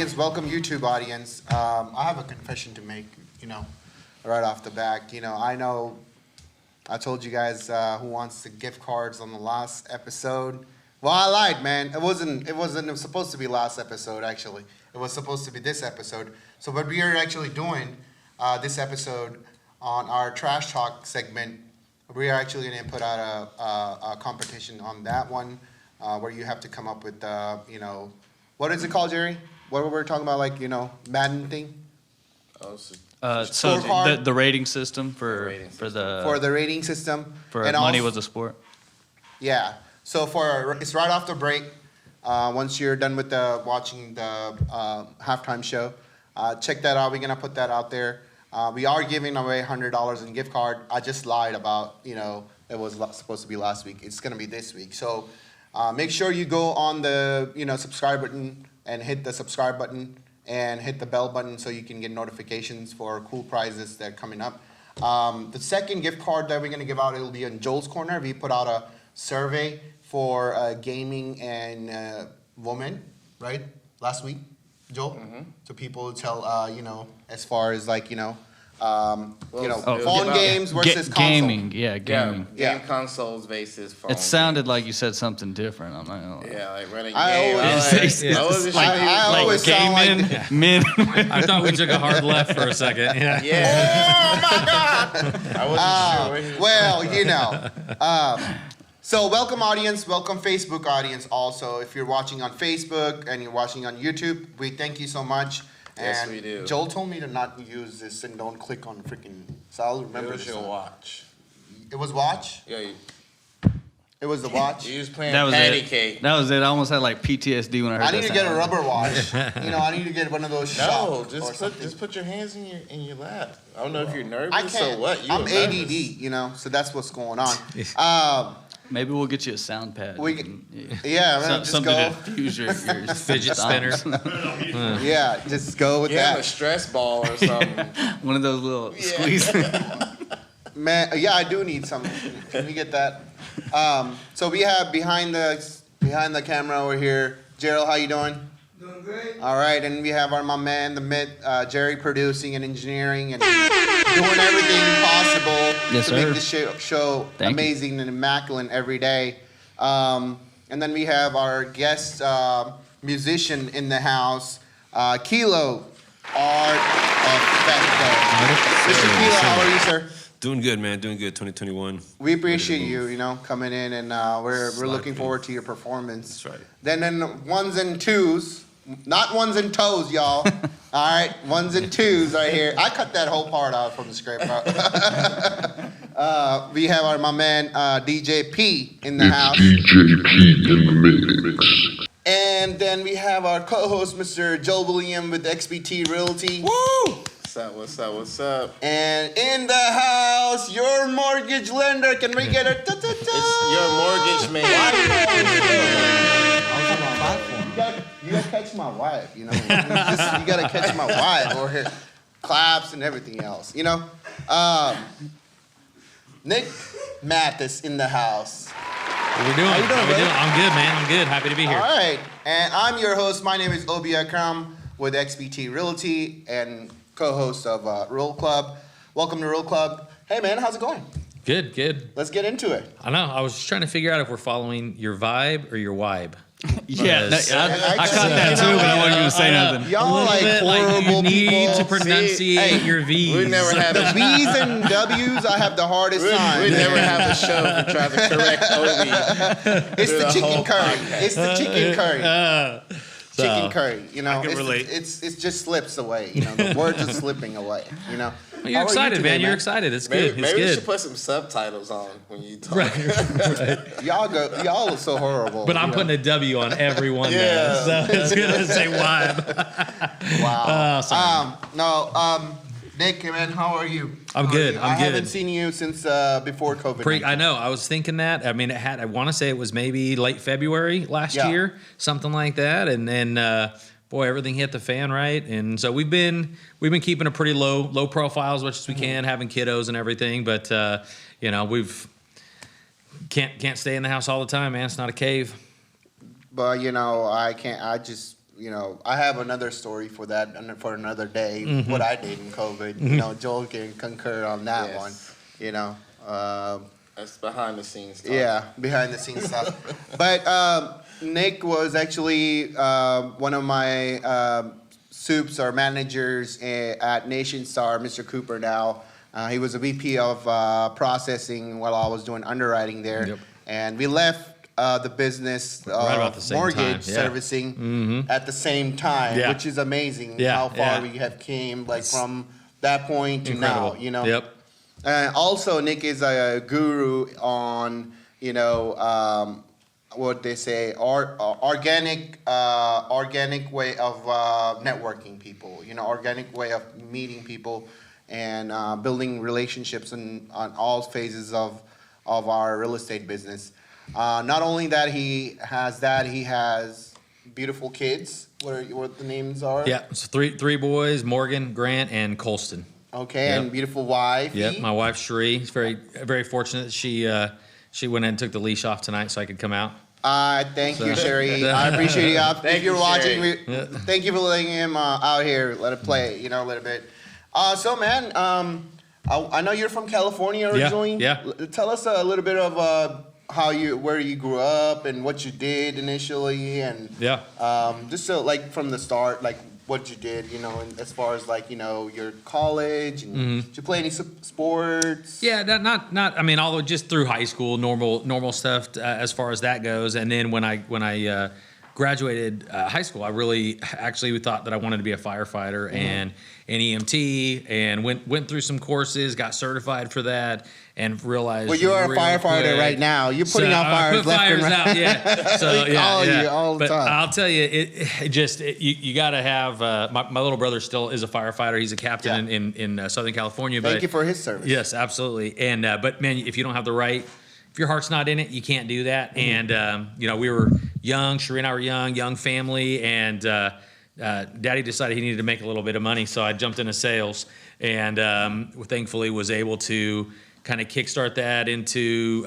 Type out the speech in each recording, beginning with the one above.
Welcome YouTube audience. I have a confession to make, right off the bat. I know I told you guys who wants the gift cards on the last episode. Well, I lied, man. It wasn't supposed to be last episode, actually. It was supposed to be this episode. So what we are actually doing this episode on our Trash Talk segment, we are actually going to put out a competition on that one where you have to come up with, what is it called, Jerry? What were we talking about, Madden thing? So the rating system for the rating system and money was a sport. Yeah. So it's right off the break. Once you're done with watching the halftime show, check that out. We're gonna put that out there. We are giving away $100 in gift card. I just lied about it was supposed to be last week. It's gonna be this week. So make sure you go on the subscribe button and hit the subscribe button and hit the bell button so you can get notifications for cool prizes that are coming up. The second gift card that we're going to give out, it'll be in Joel's Corner. We put out a survey for gaming and women, right? Last week, Joel? Mm-hmm. So people tell, as far as phone games versus console. Gaming, gaming. Game consoles versus phone. It sounded like you said something different. I'm not gonna lie. Yeah, like running I always sound like men. I thought we took a hard left for a second. Yeah. Oh my God! I wasn't sure. Well, so welcome audience, welcome Facebook audience also. If you're watching on Facebook and you're watching on YouTube, we thank you so much. Yes, and we do. Joel told me to not use this and don't click on freaking. So I'll remember It was this. your watch. It was watch. Yeah. It was the watch. You was playing That was patty it. cake. That was it. I almost had like PTSD when I heard I that need to get a sound. rubber watch. I need to get one of those. No, Shock or just put your hands in your lap. I don't know if you're nervous I can't. or what. I'm nervous. ADD, so that's what's going on. Maybe we'll get you a sound pad. Yeah, man, just something go. to fuse your Fidget spinner. Yeah, just go with Yeah, a that. stress ball or something. One of those little squeeze. Man, yeah, I do need some. Can we get that? So we have behind the camera over here, Gerald. How you doing? Doing great. All right, and we have my man, the myth, Jerry, producing and engineering and doing everything possible Yes, to make sir. the show Thank amazing and immaculate every day. And then we have our guest musician in the house, Kilo Art Effecto. Mr. Kilo, how are you, sir? Doing good, man. Doing good. 2021. We appreciate you, coming in, and we're looking forward to your performance. That's right. Then ones and twos, not ones and toes, y'all. All right, ones and twos right here. I cut that whole part out from the script. We have my man DJ P in the house. DJ P in the mix. And then we have our co-host, Mr. Joel William with XBT Realty. Woo! What's up? And in the house, your mortgage lender. Can we get a It's your mortgage man. You gotta catch my wife, you gotta catch my wife or her claps and everything else, Nick Mathis in the house. What we doing? How you doing, brother? I'm good, man. I'm good. Happy to be here. All right, and I'm your host. My name is Obie Akram with XBT Realty and co-host of Real Club. Welcome to Real Club. Hey, man, how's it going? Good. Let's get into it. I know. I was just trying to figure out if we're following your vibe or your wibe. Yeah, Because- I caught that too, but I wasn't going to say nothing. Y'all like horrible you need people. to pronunciate your V's. We never had The a V's and W's, I have the hardest time. we never have a show to try to correct Obie. It's the through chicken whole curry. podcast. It's the chicken curry. Chicken So, curry. I can relate. It just slips away. The words are slipping away. You're How are you excited, today, man. You're excited. It's good. Maybe It's we good. should put some subtitles on when you talk. Right. Y'all are so horrible. But I'm putting a W on every one Yeah. now. So it's going to say vibe. Wow. Sorry. Nick, man, how are you? I'm good. I I'm good. haven't seen you since before COVID. I know. I was thinking that. I mean, I want to say it was maybe late February last Yeah. year, something like that. And then, boy, everything hit the fan, right? And so we've been keeping a pretty low profile as much as we can, having kiddos and everything. But we've can't stay in the house all the time, man. It's not a cave. But I can't. I just I have another story for that and for another day. Mm-hmm. What I did in COVID. Joel can concur on that Yes. one. That's behind the scenes stuff. Yeah, behind the scenes stuff. But Nick was actually one of my soups or managers at Nation Star, Mr. Cooper now. He was a VP of processing while I was doing underwriting there. Yep. And we left the business Right about the same mortgage time, yeah. servicing at the same time, Yeah. which is amazing Yeah, how far yeah. we have came from that point to Incredible. now, Yep. Also, Nick is a guru on, what they say, organic way of networking people. Organic way of meeting people and building relationships on all phases of our real estate business. Not only that, he has beautiful kids. What the names are? Yeah. So three boys: Morgan, Grant, and Colston. Okay, Yep. and beautiful wife. Yep. My wife Sheree is very fortunate that she went and took the leash off tonight so I could come out. Thank you, Sherry. I appreciate you. If you're you, watching, Sherry. thank you for letting him out here. Let it play, a little bit. So, man, I know you're from California originally. Yeah. Tell us a little bit of where you grew up and what you did initially, and Yeah. just so from the start, what you did, as far as your college and did you play any sports? Yeah, not. I mean, although just through high school, normal stuff as far as that goes. And then when I graduated high school, I really actually thought that I wanted to be a firefighter and an EMT, and went through some courses, got certified for that, and realized. Well, you are really a firefighter quick- right now. You're putting So, out I fires put left fires and right. out, yeah. So We yeah, call yeah. you all the But time. I'll tell you, you got to have. My little brother still is a firefighter. He's a captain in Southern California. Thank but you for his service. Yes, absolutely. And but man, if you don't have the right, if your heart's not in it, you can't do that. And we were young. Sheree and I were young family, and Daddy decided he needed to make a little bit of money, so I jumped into sales, and thankfully was able to kind of kickstart that into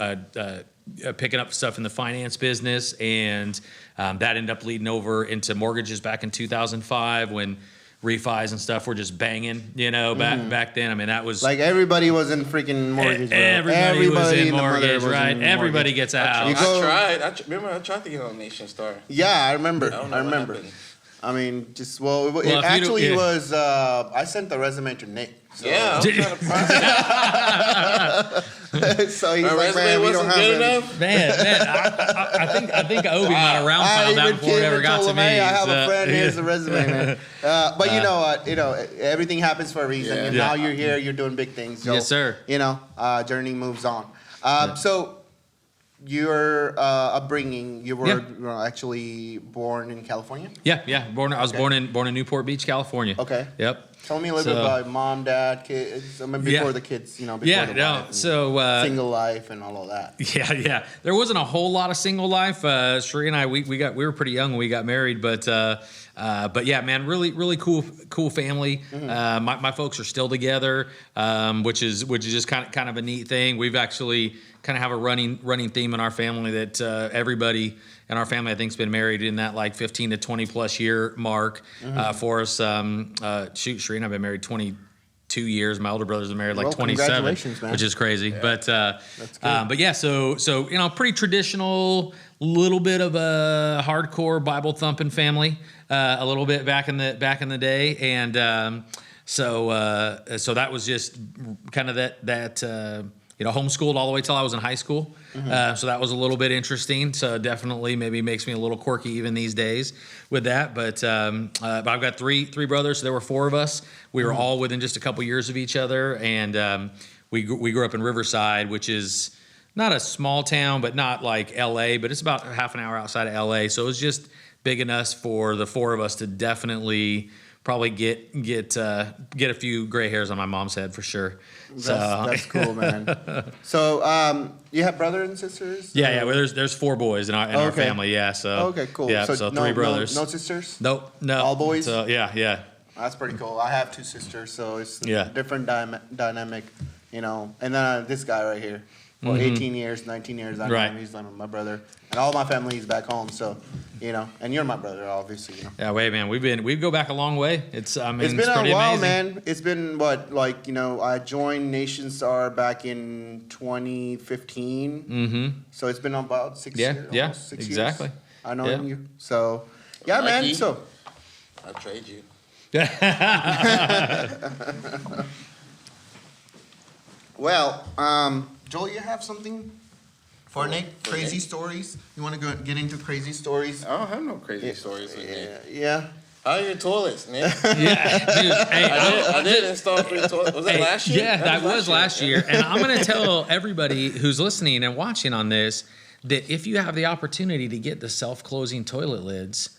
picking up stuff in the finance business, and that ended up leading over into mortgages back in 2005 when refis and stuff were just banging, back then. I mean, that was Everybody was in freaking mortgage. Bro. everybody was in and the mother mortgage, was right? in Everybody mortgage. gets out. You go- I tried to get on Nation Star. Yeah, I remember. I don't know I what remember. happened. I mean, just it if you actually don't- yeah. was. I sent the resume to Nick. So. Yeah, I'm trying to process. So he's My like, resume man, we don't wasn't have good any. enough. Man, I think Obie might have round I found out even before it came ever and got told to him, me. hey, I have so, a friend. Here's yeah. the resume, man. But you know, everything happens for a reason. Yeah. And now you're here. You're doing big things. So, Yes, sir. Journey moves on. So your upbringing, you were actually born in California. Yeah. I was born in Newport Beach, California. Okay. Yep. Tell me a little bit So- about mom, dad, kids. I mean, before the kids, before Yeah, the no. wife and So single life and all of that. Yeah. There wasn't a whole lot of single life. Sheree and I, we were pretty young when we got married, but yeah, man, really cool family. My folks are still together, which is just kind of a neat thing. We've actually kind of have a running theme in our family that everybody in our family, I think, has been married in that 15 to 20 plus year mark for us. Sheree and I've been married 22 years. My older brother's been married Well, 27, congratulations, man. which is crazy. Yeah. But That's good. but yeah, so pretty traditional, little bit of a hardcore Bible thumping family, a little bit back in the day, and so that was just kind of that. Homeschooled all the way till I was in high school. So that was a little bit interesting. So definitely maybe makes me a little quirky even these days with that. But I've got three brothers. So there were four of us. We were all within just a couple years of each other. And we grew up in Riverside, which is not a small town, but not like LA, but it's about half an hour outside of LA. So it was just big enough for the four of us to definitely probably get a few gray hairs on my mom's head for sure. That's cool, man. So you have brothers and sisters? Yeah. Well, there's four boys in our Okay. family. Yeah. So Okay, cool. Yeah. So three brothers. No sisters? Nope. No. All boys? So yeah. That's pretty cool. I have two sisters, so it's Yeah. different dynamic, And then this guy right here. for 18 years, 19 years. I know Right. him. He's my brother, and all my family is back home. So, and you're my brother, obviously. Yeah, wait, man. We go back a long way. It's It's been pretty a while, amazing. man. It's been I joined Nation Star back in 2015. Mm-hmm. So it's been about 6 Yeah, years. yeah, almost 6 exactly. Years. I know Yeah. you. So, yeah, man. Mikey? So, I'll trade you. well, Joel, you have something for Nick? For Crazy Nick? stories? You want to get into crazy stories? I don't have no crazy stories with Nick. Yeah. How are your toilets, Nick? Yeah, dude. Hey, I did install 3 toilets. Was that last year? Yeah, that was last year. And I'm going to tell everybody who's listening and watching on this that if you have the opportunity to get the self-closing toilet lids,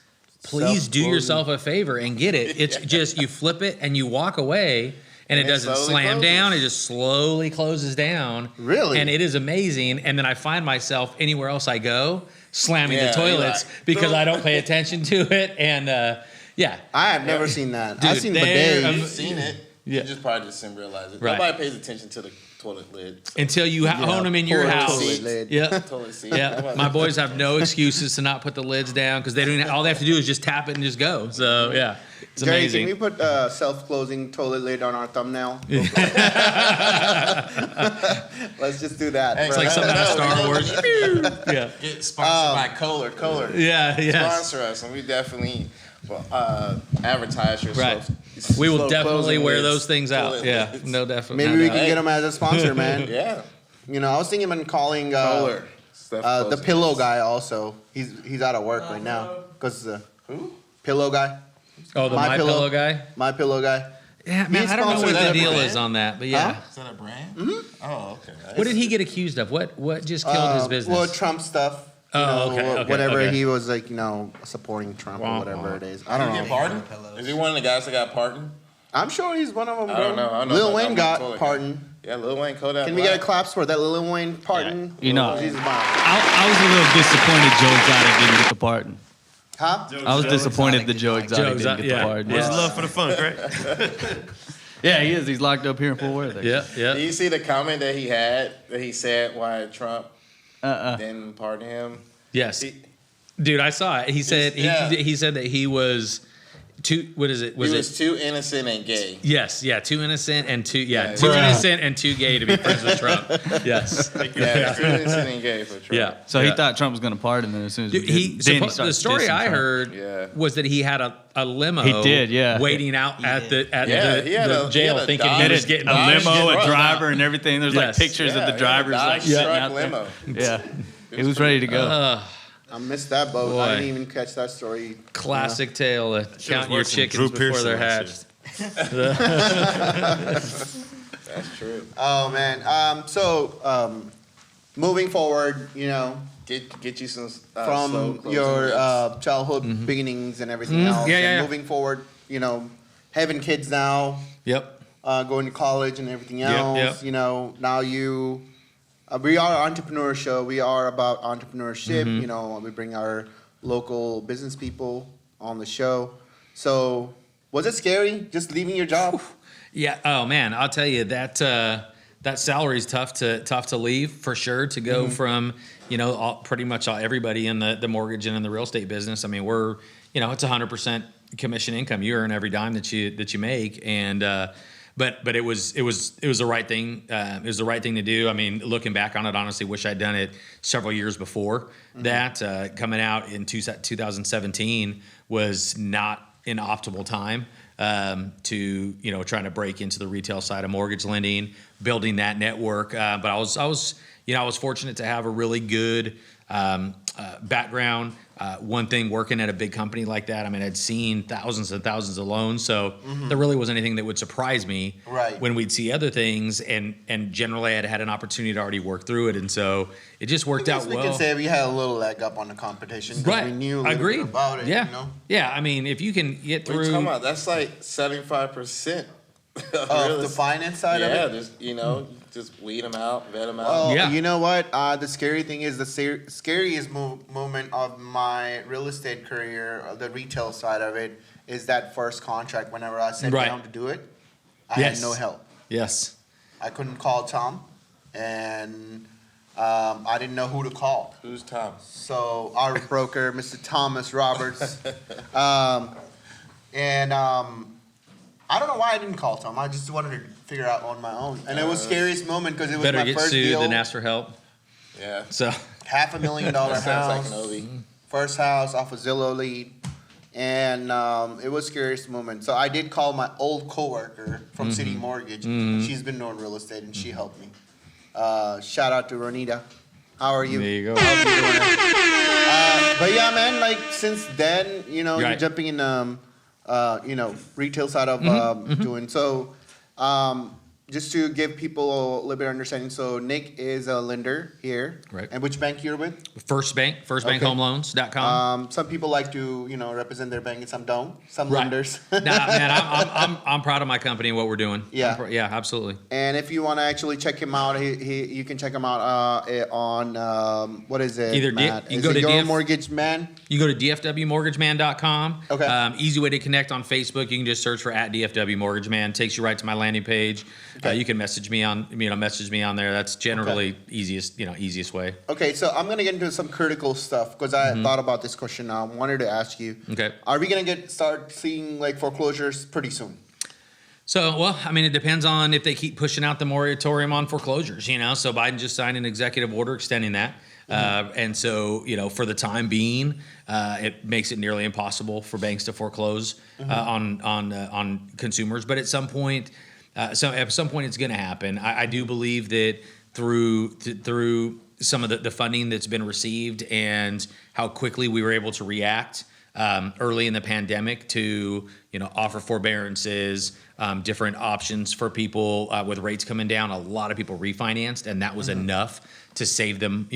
please do Self-closing. yourself a favor and get it. It's just you flip it and you walk away. And it And it doesn't slowly slam closes. down. It just slowly closes down. Really? And it is amazing. And then I find myself anywhere else I go slamming Yeah, the toilets you're like, because I don't pay attention to it. And yeah. I have never seen that. Dude, I've seen they're bidets. You've seen it. Yeah. You just probably just didn't realize it. Right. Nobody pays attention to the toilet lid. Until you own them in your poor house. toilet lid. Yeah. Toilet seat. Yeah, Nobody- my boys have no excuses to not put the lids down because they don't. All they have to do is just tap it and just go. So yeah, it's Jerry, amazing. can we put self-closing toilet lid on our thumbnail? Let's just do that. Hey, It's like something out of Star Wars. Yeah, Get sponsored by Kohler. yeah, yes. Sponsor us, and we definitely advertise your Right. slow- We will slow definitely closing wear lids, those things out. toilet Yeah, lids. no, definitely. Maybe we can Hey. get him as a sponsor, man. Yeah. I was thinking about calling Kohler. Stuff the closing. pillow guy also. He's out of work right now because Who? pillow guy, Oh, the My My Pillow. Pillow guy. my pillow guy. Yeah, man, He's I don't know sponsored what the that deal brand. is on that, but yeah. Huh? Is that a brand? Mm-hmm. Oh, okay. What did he get accused of? What just killed his business? Well, Trump stuff. Okay, whatever okay. he was supporting Trump or whatever it is. I don't Did he get know. pardoned? Is he one of the guys that got pardoned? I'm sure he's one of them. I don't know. I don't know Lil about Wayne that got toilet guy. pardoned. Yeah, Lil Wayne, Kodak. Can we get a claps for that Lil Wayne pardon? You know, Jesus, man. I was a little disappointed Joe Exotic didn't get the pardon. Huh? I was disappointed that Joe Exotic didn't get the yeah. pardon. Where's Yeah. the love for the funk, right? Yeah, he is. He's locked up here in Fort Worth. actually. Yeah, yeah. Do you see the comment that he had that he said why Trump didn't pardon him? Yes. He, Dude, I saw it. He said Yeah. he said that he was too. What is it? he was too innocent and gay. Yes, yeah, too innocent and too Yeah. too Bruh. innocent and too gay to be friends with Trump. Yes. Yeah, too innocent and gay for Trump. Yeah. So he yeah. thought Trump was going to pardon him as soon as we Dude, did. Then he started the story dissing I Trump. heard Yeah. was that he had a limo. He did, yeah. waiting out at the Yeah, he had the a- jail, he had a thinking Dodge- he He was had getting a Dodge limo, Dodge a driver, out. and everything. There's Yes. like pictures of the drivers like Dodge sitting truck out there. limo. Yeah, he was ready to go. I missed that boat. Boy. I didn't even catch that story. Classic tale of was count your worse than chickens Drew before they're Pearson hatched. That's true. Oh man. Moving forward, Get you some slow from closing your lids. childhood beginnings and everything else. Yeah, and yeah, yeah. moving forward, having kids now, Yep. going to college and everything Yep, else. yep. Now you, we are an entrepreneur show. We are about entrepreneurship. Mm-hmm. We bring our local business people on the show. So, was it scary just leaving your job? Yeah. Oh man, I'll tell you that that salary is tough to leave for sure. To go from pretty much everybody in the mortgage and in the real estate business. I mean, we're it's 100% commission income. You earn every dime that you make, and but it was the right thing. It was the right thing to do. I mean, looking back on it, honestly, wish I'd done it several years before that. Coming out in 2017 was not an optimal time to trying to break into the retail side of mortgage lending, building that network. But I was fortunate to have a really good background. One thing working at a big company like that, I mean, I'd seen thousands and thousands of loans, so there really wasn't anything that would surprise me Right. when we'd see other things. And generally, I'd had an opportunity to already work through it, and so it just worked out We well. can say we had a little leg up on the competition because Right. we knew a little Agreed. bit about it. Yeah. Yeah. I mean, if you can get What are you through. talking about? That's like 75% Of the finance side of it. Yeah, just weed them out, vet them out. Well, Yeah. you know what? The scary thing is the scariest moment of my real estate career, the retail side of it, is that first contract. Whenever I sat Right. down to do it, I Yes. had no help. Yes. I couldn't call Tom, and I didn't know who to call. Who's Tom? So our broker, Mr. Thomas Roberts, I don't know why I didn't call Tom. I just wanted to figure out on my own, and it was scariest moment because it was Better my get first sued deal. than ask for help. Yeah. So $500,000 Sounds like house, an Obie. first house off a Zillow lead, and it was scariest moment. So I did call my old coworker from City Mortgage. She's been doing real estate, and she helped me. Shout out to Ronita. How are you? there you go. Hope you're doing it. But yeah, man, like since then, you know, you're Right. jumping in, retail side of doing so. Just to give people a little bit of understanding, so Nick is a lender here. Right. And which bank you're with? First Bank, Okay. firstbankhomeloans.com. Some people like to, represent their bank and some don't. Some Right. lenders. Nah, man, I'm proud of my company and what we're doing. Yeah. Yeah, absolutely. And if you want to actually check him out, you can check him out on what is it? Either Matt? you Is go it to Your DF Mortgage Man? You go to dfwmortgageman.com. Okay. Easy way to connect on Facebook. You can just search for @DFW Mortgage Man. Takes you right to my landing page. Okay. You can message me on there. That's generally easiest way. Okay, so I'm gonna get into some critical stuff because I thought about this question. I wanted to ask you. Okay. Are we gonna start seeing like foreclosures pretty soon? So, well, I mean, it depends on if they keep pushing out the moratorium on foreclosures, So Biden just signed an executive order extending that. And so, for the time being, it makes it nearly impossible for banks to foreclose on consumers. But at some point, it's going to happen. I do believe that through some of the funding that's been received and how quickly we were able to react early in the pandemic to offer forbearances, different options for people with rates coming down. A lot of people refinanced, and that was enough to save them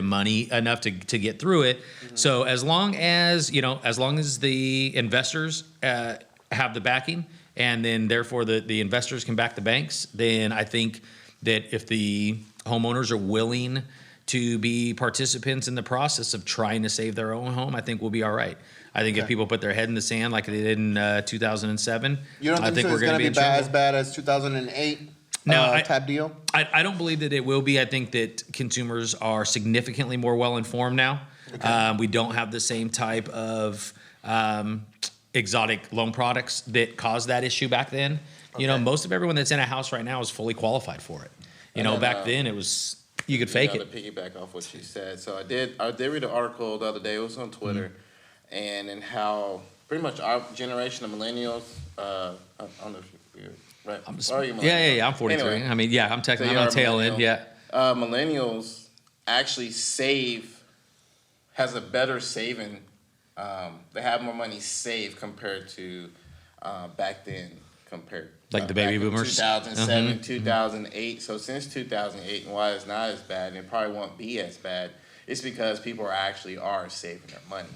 money enough to get through it. So as long as the investors have the backing, and then therefore the investors can back the banks, then I think that if the homeowners are willing to be participants in the process of trying to save their own home, I think we'll be all right. I think if people put their head in the sand like they did in 2007, You don't I think, think so we're it's going to be in as trouble. bad as 2008 No, type deal? I don't believe that it will be. I think that consumers are significantly more well-informed now. We don't have the same type of exotic loan products that caused that issue back then. Most of everyone that's in a house right now is fully qualified for it. Back then it was, you could fake To it. piggyback off what she said, so I did read an article the other day. It was on Twitter, and how pretty much our generation of millennials. I don't know if you're right. Are you millennial? Yeah, I'm 43. Anyway, I mean, I'm so technically you on are the tail end. millennial. Yeah. Millennials actually has a better saving. They have more money saved compared to back then. Like the baby back in boomers? 2007, 2008. So since 2008, and why it's not as bad, and it probably won't be as bad, it's because people are saving their money,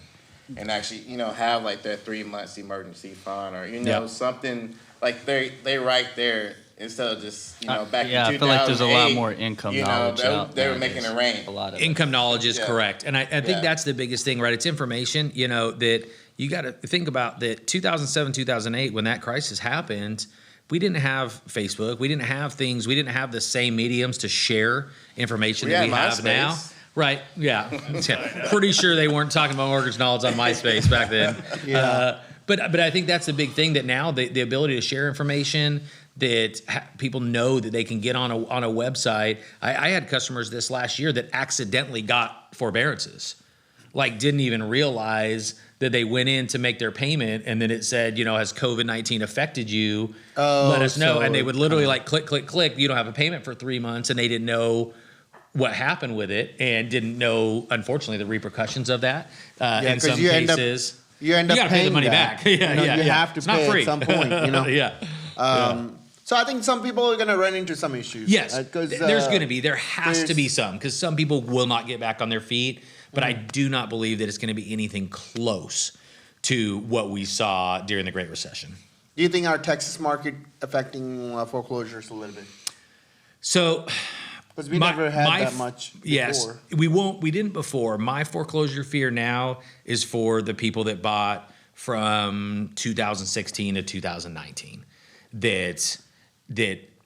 and actually, have like that 3 months emergency fund, or something like they right there instead of just back in 2008. I feel like there's a lot more income knowledge out they were nowadays. making it rain. A lot of Income knowledge is Yeah. correct. And I think that's the biggest thing, right? It's information, that you got to think about that 2007, 2008, when that crisis happened, we didn't have Facebook. We didn't have things. We didn't have the same mediums to share information that we have MySpace. now. Right. Yeah. Pretty sure they weren't talking about mortgage knowledge on MySpace back then. But I think that's the big thing, that now the ability to share information, that people know that they can get on a website. I had customers this last year that accidentally got forbearances, like didn't even realize that they went in to make their payment, and then it said, has COVID-19 affected you? Let us know. And they would literally click. You don't have a payment for 3 months, and they didn't know what happened with it, and didn't know, unfortunately, the repercussions of that. In some cases, you end up gotta paying pay the money that. back. You have to it's not pay free. at some point. So I think some people are going to run into some issues. Yes, there's going to be. There has to there's- be some, because some people will not get back on their feet. But I do not believe that it's going to be anything close to what we saw during the Great Recession. Do you think our Texas market affecting foreclosures a little bit? So, Because we never had that much before. Yes, we didn't before. My foreclosure fear now is for the people that bought from 2016 to 2019. That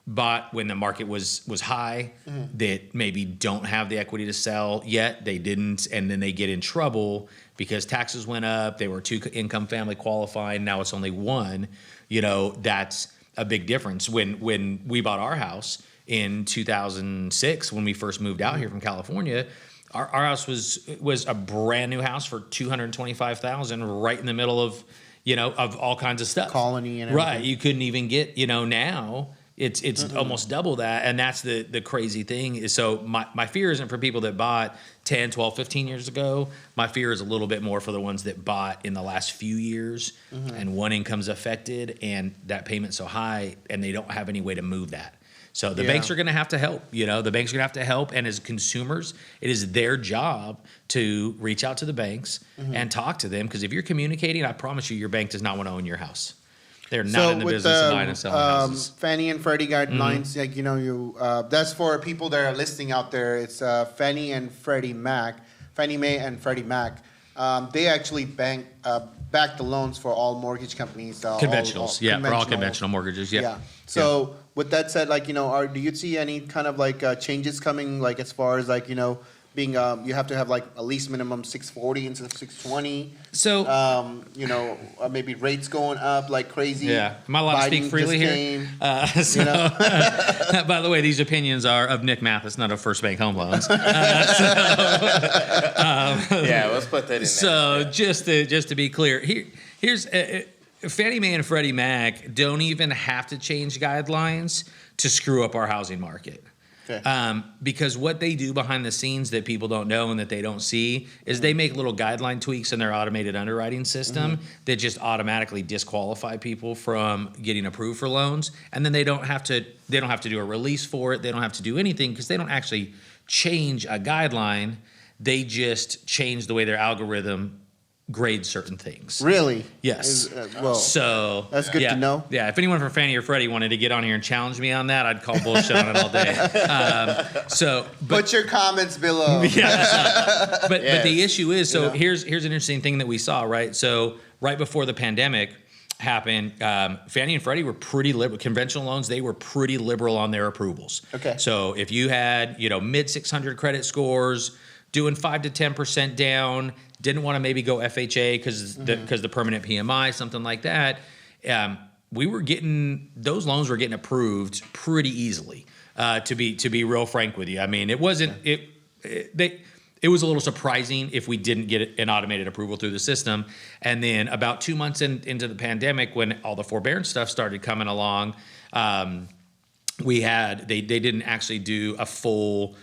bought when the market was high that maybe don't have the equity to sell yet. They didn't, and then they get in trouble because taxes went up. They were 2-income family qualifying. Now it's only 1. That's a big difference. When we bought our house in 2006, when we first moved out here from California, our house was a brand new house for $225,000, right in the middle of all kinds of stuff. Colony and everything. Right. You couldn't even get, now it's almost double that. And that's the crazy thing is, so my fear isn't for people that bought 10, 12, 15 years ago. My fear is a little bit more for the ones that bought in the last few years and one income's affected and that payment's so high and they don't have any way to move that. So the banks are going to have to help, the banks are going to have to help. And as consumers, it is their job to reach out to the banks and talk to them. Because if you're communicating, I promise you, your bank does not want to own your house. They're not in the business of buying and selling houses. Fannie and Freddie guidelines, that's for people that are listening out there. It's Fannie and Freddie Mac, Fannie Mae and Freddie Mac. They actually back the loans for all mortgage companies. Conventionals, for all conventional mortgages, Yeah. So with that said, do you see any kind of changes coming, as far as being you have to have at least minimum 640 instead of 620? So maybe rates going up like crazy. Yeah, am I allowed to speak freely here? By the way, these opinions are of Nick Mathis, not of First Bank Home Loans. Let's put that in there. So just to be clear, here's Fannie Mae and Freddie Mac don't even have to change guidelines to screw up our housing market. Okay. Because what they do behind the scenes that people don't know and that they don't see is they make little guideline tweaks in their automated underwriting system that just automatically disqualify people from getting approved for loans, and then they don't have to do a release for it. They don't have to do anything because they don't actually change a guideline. They just change the way their algorithm grade certain things. Really? Yes. So that's good to know. Yeah. If anyone from Fannie or Freddie wanted to get on here and challenge me on that, I'd call bullshit on it all day. Put your comments below. But the issue is, here's an interesting thing that we saw, right? So right before the pandemic happened, Fannie and Freddie were pretty liberal. Conventional loans, they were pretty liberal on their approvals. Okay. So if you had, mid 600 credit scores, doing 5 to 10% down, didn't want to maybe go FHA because the permanent PMI, something like that. Those loans were getting approved pretty easily. To be real frank with you, I mean, it wasn't it was a little surprising if we didn't get an automated approval through the system. And then about 2 months into the pandemic, when all the forbearance stuff started coming along, they didn't actually do a full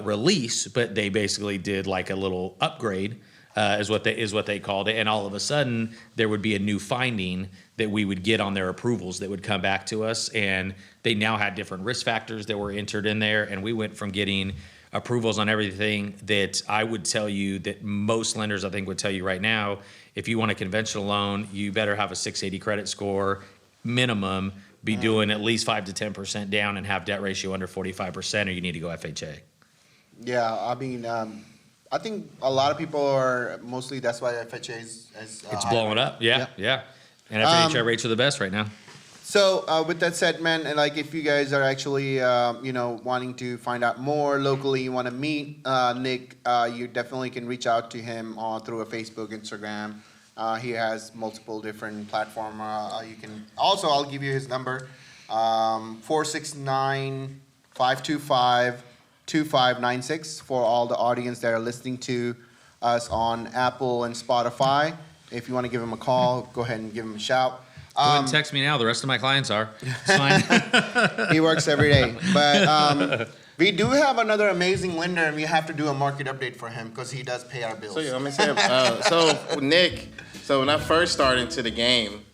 release, but they basically did like a little upgrade. Is what they called it, and all of a sudden there would be a new finding that we would get on their approvals that would come back to us, and they now had different risk factors that were entered in there, and we went from getting approvals on everything that I would tell you that most lenders I think would tell you right now, if you want a conventional loan, you better have a 680 credit score minimum, be doing at least 5 to 10% down, and have debt ratio under 45%, or you need to go FHA. Yeah, I mean. I think a lot of people are mostly. That's why FHA is it's blowing up. Yeah. And FHA rates are the best right now. So with that said, man, and if you guys are actually wanting to find out more locally, you want to meet Nick, you definitely can reach out to him through a Facebook, Instagram. He has multiple different platforms. You can also. I'll give you his number: 469-525. 2596 for all the audience that are listening to us on Apple and Spotify. If you want to give him a call, go ahead and give him a shout. Go ahead and text me now. The rest of my clients are. It's fine. He works every day. But we do have another amazing lender, and we have to do a market update for him because he does pay our bills. So, let me say, Nick, when I first started into the game,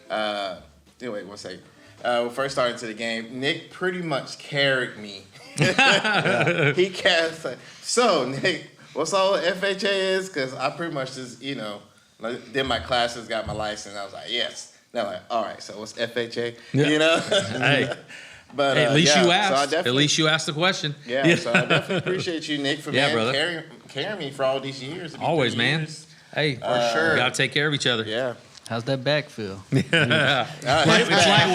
wait 1 second. When I first started into the game, Nick pretty much carried me. He cast. So Nick, what's all FHA is? Because I pretty much just did my classes, got my license. I was like, yes. They're like, all right. So what's FHA? Yeah. Hey, but at least you asked. So at least you asked the question. Yeah. So I definitely appreciate you, Nick, for carrying me for all these years. Always, man. Hey, for sure. We gotta take care of each other. Yeah. How's that back feel? It's light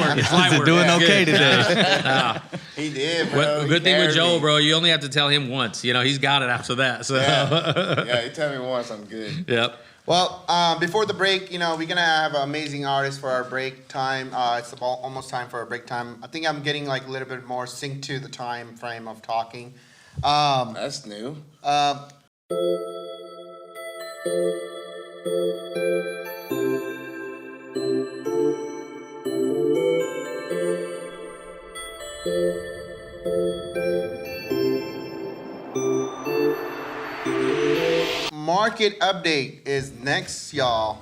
work. It's light work. Doing That's okay good. today. He did, bro. Well, He good thing with carried Joel, me. bro. You only have to tell him once. You know, he's got it after that. So, Yeah, he tell me once I'm good. yep. Well, before the break, we're gonna have amazing artists for our break time. It's almost time for our break time. I think I'm getting like a little bit more synced to the time frame of talking. That's new. Market update is next, y'all.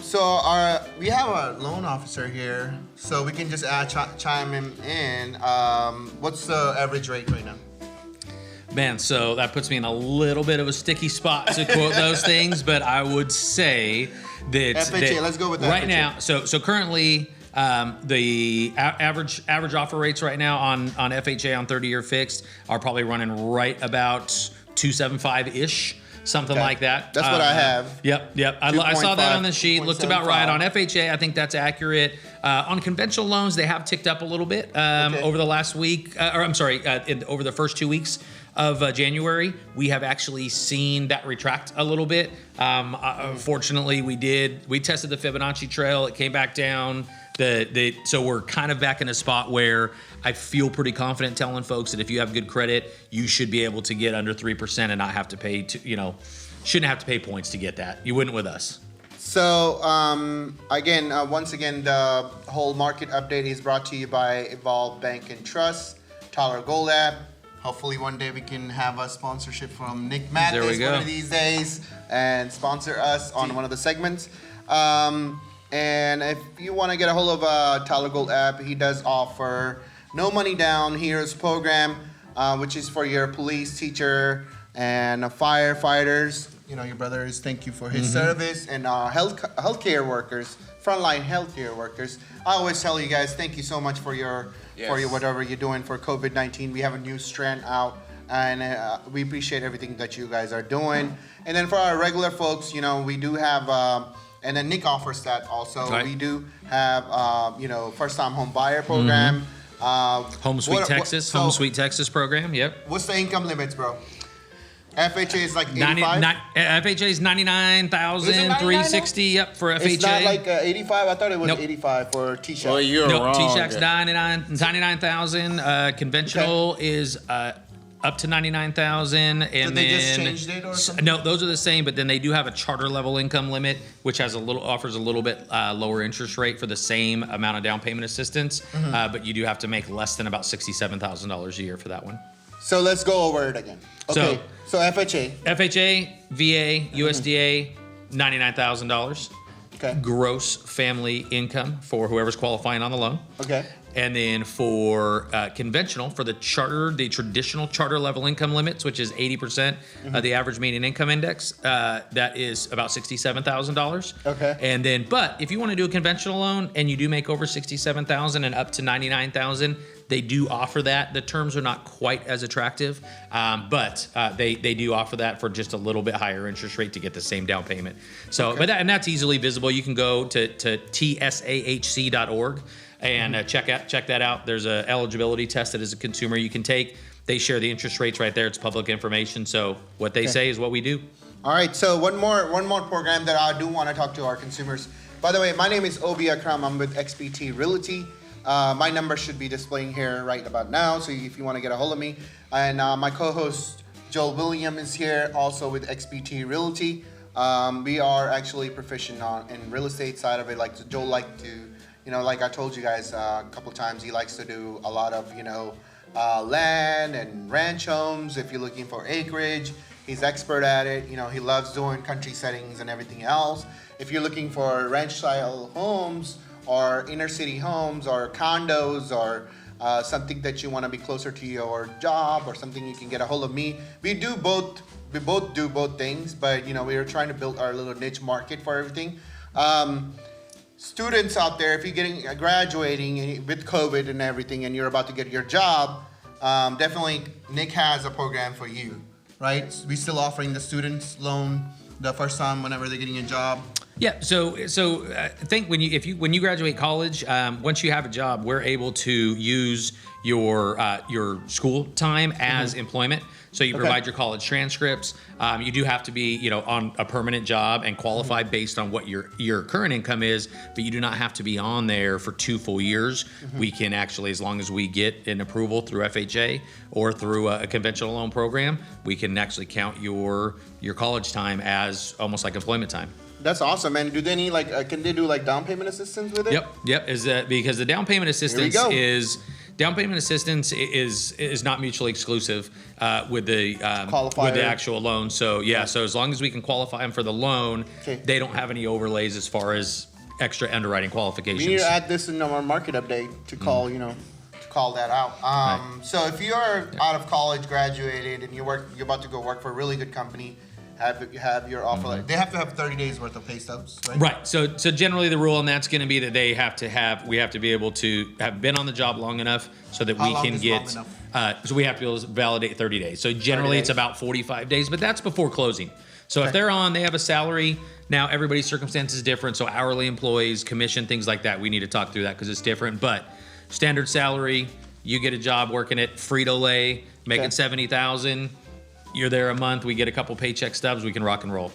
So we have a loan officer here, so we can just chime him in. What's the average rate right now? Man, so that puts me in a little bit of a sticky spot to quote those things, but I would say that FHA, let's go with that. right FHA. now. So currently, the average offer rates right now on FHA on 30-year fixed are probably running right about 275 ish. Something Okay. like that. That's what I have. Yep. I saw that on the sheet. Looked about 2.75. right. On FHA, I think that's accurate. On conventional loans, they have ticked up a little bit over the last week, over the first 2 weeks of January. We have actually seen that retract a little bit. Fortunately, we tested the Fibonacci trail. It came back down. So we're kind of back in a spot where I feel pretty confident telling folks that if you have good credit, you should be able to get under 3% and not have to pay shouldn't have to pay points to get that. You wouldn't with us. So once again, the whole market update is brought to you by Evolve Bank and Trust, Tyler Goldapp. Hopefully one day we can have a sponsorship from Nick Mathis There we go. one of these days and sponsor us on one of the segments. And if you want to get a hold of Tyler Goldapp, he does offer no money down heroes program, which is for your police, teacher, and firefighters. Your brothers, thank you for his service, and healthcare workers, frontline healthcare workers. I always tell you guys, thank you so much for your whatever you're doing for COVID-19. We have a new strand out, and we appreciate everything that you guys are doing. And then for our regular folks, we do have. And then Nick offers that also. Right. We do have, first-time home buyer program. Home Sweet Texas, Home Sweet Texas program. Yep. What's the income limits, bro? FHA is like 85? FHA is 99,360. Yep, for FHA. It's not like 85? I thought it was Nope. 85 for T-Shack. Well, you're No, wrong. T-Shack's 99,000. Conventional is up to 99,000, and So they then just changed it or something? No, those are the same. But then they do have a charter level income limit, which offers a little bit lower interest rate for the same amount of down payment assistance. But you do have to make less than about $67,000 a year for that one. So let's go over it again. Okay, so FHA. FHA, VA, USDA, $99,000 Okay. gross family income for whoever's qualifying on the loan. Okay. And then for conventional, for the traditional charter level income limits, which is 80% of the average median income index, that is about $67,000. Okay. And then, but if you want to do a conventional loan and you do make over $67,000 and up to $99,000, they do offer that. The terms are not quite as attractive, but they do offer that for just a little bit higher interest rate to get the same down payment. So, and that's easily visible. You can go to tsahc.org. And check that out. There's a eligibility test that as a consumer you can take. They share the interest rates right there. It's public information. So what they say is what we do. All right, so one more program that I do want to talk to our consumers. By the way, my name is Obie Akram. I'm with XBT Realty. My number should be displaying here right about now, so if you want to get a hold of me. And my co-host Joel William is here, also with XBT Realty. We are actually proficient in real estate side of it. Like Joel liked to, like I told you guys a couple times, he likes to do a lot of, land and ranch homes. If you're looking for acreage, he's expert at it. He loves doing country settings and everything else. If you're looking for ranch style homes or inner city homes or condos or something that you want to be closer to your job or something, you can get a hold of me. We both do both things, but we are trying to build our little niche market for everything. Students out there, if you're graduating with COVID and everything and you're about to get your job, definitely Nick has a program for you, right? We're still offering the students loan the first time whenever they're getting a job. Yeah, so I think when you graduate college, once you have a job, we're able to use your school time as employment. So you provide your college transcripts. You do have to be, on a permanent job and qualify based on what your current income is, but you do not have to be on there for 2 full years. We can actually, as long as we get an approval through FHA or through a conventional loan program, we can actually count your college time as almost like employment time. That's awesome, man. Do they need can they do down payment assistance with it? Yep. Is that because the down payment assistance is not mutually exclusive with the actual loan. So so as long as we can qualify them for the loan, they don't have any overlays as far as extra underwriting qualifications. We need to add this in our market update to call to call that out. So if you are out of college, graduated, and you're about to go work for a really good company. Have your offer letter. They have to have 30 days worth of pay stubs, right? Right. So generally the rule on that's going to be that we have to be able to have been on the job long enough so that we can get. So we have to be able to validate 30 days. So generally it's about 45 days, but that's before closing. So if they're on, they have a salary. Now everybody's circumstance is different. So hourly employees, commission, things like that. We need to talk through that because it's different. But standard salary, you get a job working at Frito-Lay, making $70,000. You're there a month, we get a couple paycheck stubs, we can rock and roll.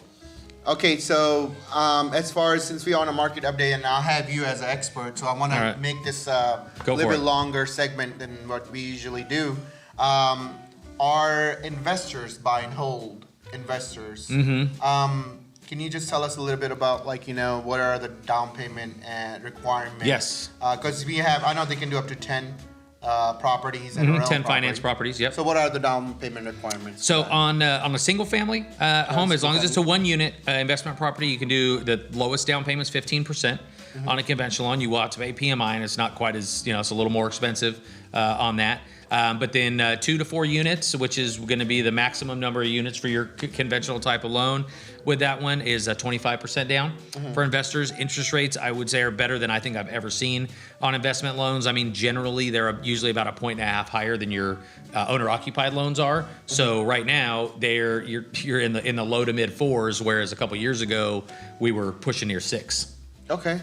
Okay, so as far as since we are on a market update, and I'll have you as an expert, so I want to make this a little bit longer segment than what we usually do. Are investors buy and hold investors? Can you just tell us a little bit about what are the down payment and requirements? Yes. Because I know they can do up to 10. Properties and 10 finance properties. Yep. So what are the down payment requirements? So on a single family home, as long as it's a 1 unit investment property, you can do the lowest down payment is 15%. On a conventional loan, you will have to pay PMI, and it's not quite as it's a little more expensive on that. But then 2 to 4 units, which is going to be the maximum number of units for your conventional type of loan. With that one is 25% down. For investors, interest rates, I would say, are better than I think I've ever seen on investment loans. I mean, generally, they're usually about 1.5 points higher than your owner-occupied loans are. So right now, you're in the low to mid 4s, whereas a couple years ago, we were pushing near 6. Okay.